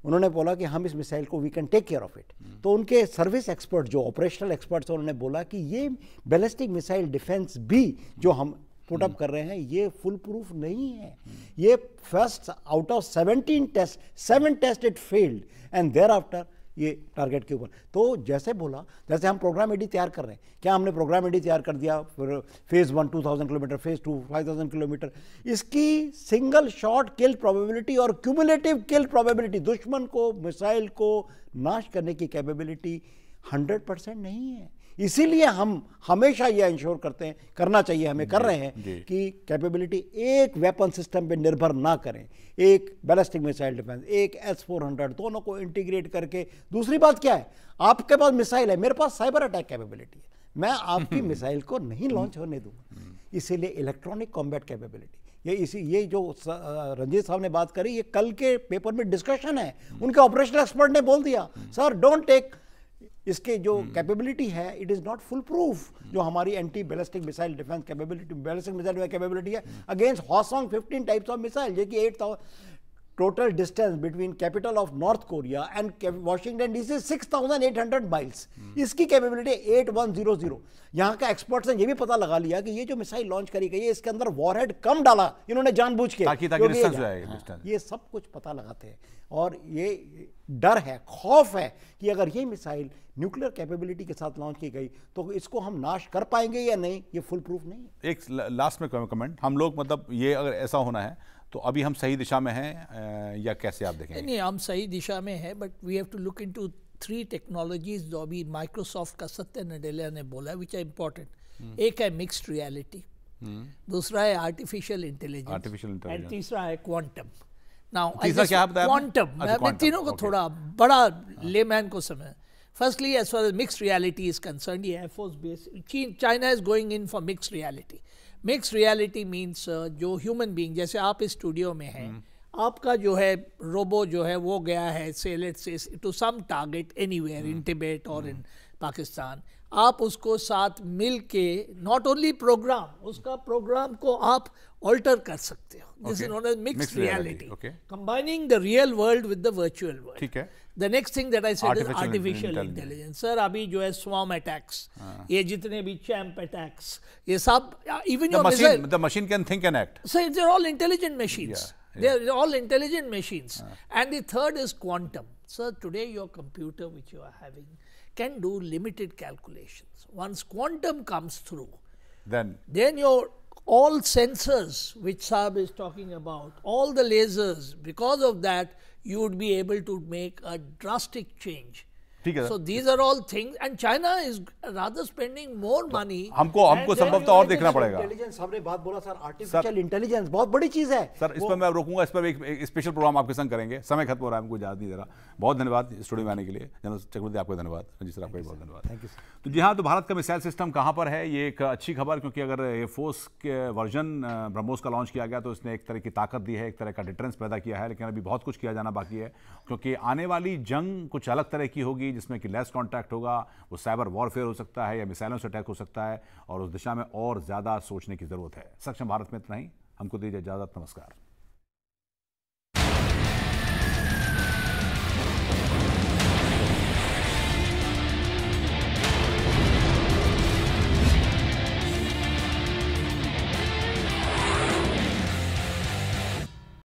Speaker 3: उन्होंने बोला कि हम इस मिसाइल को we can take care of it. तो उनके सर्विस एक्सपर्ट जो ऑपरेशनल एक्सपर्ट्स उन्होंने बोला कि ये बैलिस्टिक मिसाइल डिफेंस भी जो हम पुट अप कर रहे हैं ये फुल प्रूफ नहीं है। ये first out of 17 test 7 test it failed and thereafter ये टारगेट के ऊपर। तो जैसे बोला, जैसे हम प्रोग्राम एडी तैयार कर रहे हैं, क्या हमने प्रोग्राम एडी तैयार कर दिया, फिर फेज़ 1 2000 किलोमीटर, फेज़ 2 5000 किलोमीटर, इसकी सिंगल शॉट किल प्रोबेबिलिटी और क्यूमुलेटिव किल प्रोबेबिलिटी, दुश्मन को मिसाइल को नाश करने की कैपेबिलिटी 100% नहीं है। इसीलिए हम हमेशा ये इंश्योर करते हैं, करना चाहिए, हमें कर रहे हैं कि कैपेबिलिटी एक वेपन सिस्टम पे निर्भर ना करें। एक बैलिस्टिक मिसाइल डिफेंस, एक S-400, दोनों को इंटीग्रेट करके। दूसरी बात क्या है, आपके पास मिसाइल है, मेरे पास साइबर अटैक कैपेबिलिटी है, मैं आपकी मिसाइल को नहीं लॉन्च होने दूंगा। इसीलिए इलेक्ट्रॉनिक कॉम्बैट कैपेबिलिटी, ये जो रंजीत साहब ने बात करी, ये कल के पेपर में डिस्कशन है। उनके ऑपरेशनल एक्सपर्ट ने बोल दिया, सर डोंट टेक, इसके जो कैपेबिलिटी है it is not full proof. जो हमारी anti ballistic missile defence capability, ballistic missile capability है अगेंस्ट हाओसोंग 15 टाइप्स ऑफ मिसाइल, जो कि total distance between capital of North Korea and Washington DC is 6,800 miles. इसकी कैपेबिलिटी 8100. यहाँ का एक्सपर्ट्स ने ये भी पता लगा लिया कि ये जो मिसाइल लॉन्च करी गई है इसके अंदर वॉरहेड कम डाला इन्होंने जानबूझ के,
Speaker 2: ताकि
Speaker 3: ये सब कुछ पता लगाते हैं। और ये डर है, खौफ है कि अगर ये मिसाइल न्यूक्लियर कैपेबिलिटी के साथ लॉन्च की गई तो इसको हम नाश कर पाएंगे या नहीं, ये फुल प्रूफ नहीं है।
Speaker 2: एक लास्ट में कमेंट, हम लोग मतलब ये अगर ऐसा होना है तो अभी हम सही दिशा में हैं या कैसे आप देखेंगे?
Speaker 4: नहीं, हम सही दिशा में हैं, but we have to look into 3 technologies जो अभी माइक्रोसॉफ्ट का सत्य नडेला ने बोला विच आर इंपॉर्टेंट। एक है मिक्स्ड रियलिटी, दूसरा है आर्टिफिशियल इंटेलिजेंस, एंड तीसरा है क्वांटम। नाउ
Speaker 2: तीसरा क्या बताया?
Speaker 4: क्वांटम। मैं तीनों को थोड़ा बड़ा लेमैन को समझ। Firstly, as far as mixed reality is concerned, ये Air Force base, China is going in for mixed reality. Mixed reality means जो ह्यूमन बीइंग, जैसे आप इस स्टूडियो में हैं, आपका जो है रोबो जो है वो गया है से let's say to some target anywhere in Tibet और इन पाकिस्तान, आप उसको साथ मिल के नॉट ओनली प्रोग्राम, उसका प्रोग्राम को आप ऑल्टर कर सकते हो। This is known as mixed reality, combining the real world with the virtual world.
Speaker 2: ठीक है।
Speaker 4: The next thing that I said is artificial intelligence. Sir, अभी जो है swarm attacks, ये जितने भी champ attacks, ये सब, even your missile.
Speaker 2: The machine can think and act.
Speaker 4: So they're all intelligent machines. They're all intelligent machines. And the third is quantum. Sir, today your computer which you are having can do limited calculations. Once quantum comes through, then your all sensors which Saab is talking about, all the lasers, because of that, you would be able to make a drastic change. So these are all things, and China is rather spending more money.
Speaker 2: हमको संभवतः और देखना पड़ेगा।
Speaker 3: इंटेलिजेंस आपने बात बोला सर, आर्टिफिशियल इंटेलिजेंस बहुत बड़ी चीज है
Speaker 2: सर। इस पर मैं रोकूंगा, इस पर एक स्पेशल प्रोग्राम आपके संग करेंगे। समय खत्म हो रहा है, हमको इजाजत नहीं दे रहा। बहुत धन्यवाद स्टूडियो में आने के लिए। जनरल चक्रवर्ती आपका धन्यवाद, जी सर आपका बहुत धन्यवाद।
Speaker 3: Thank you.
Speaker 2: तो जी हाँ, तो भारत का मिसाइल सिस्टम कहाँ पर है, ये एक अच्छी खबर, क्योंकि अगर एयरफोर्स के वर्जन ब्रह्मोस का लॉन्च किया गया तो इसने एक तरह की ताकत दी है, एक तरह का डिफरेंस पैदा किया है, लेकिन अभी बहुत कुछ किया जाना बाकी है, क्योंकि आने वाली जंग कुछ अलग तरह की होगी, जिसमें कि लेस कॉन्टैक्ट होगा, वो साइबर वॉरफेयर हो सकता है या मिसाइलों से अटैक हो सकता है, और उस दिशा में और ज़्यादा सोचने की ज़रूरत है। सक्षम भारत में इतना ही, हमको दीजिए इजाज़त, नमस्कार।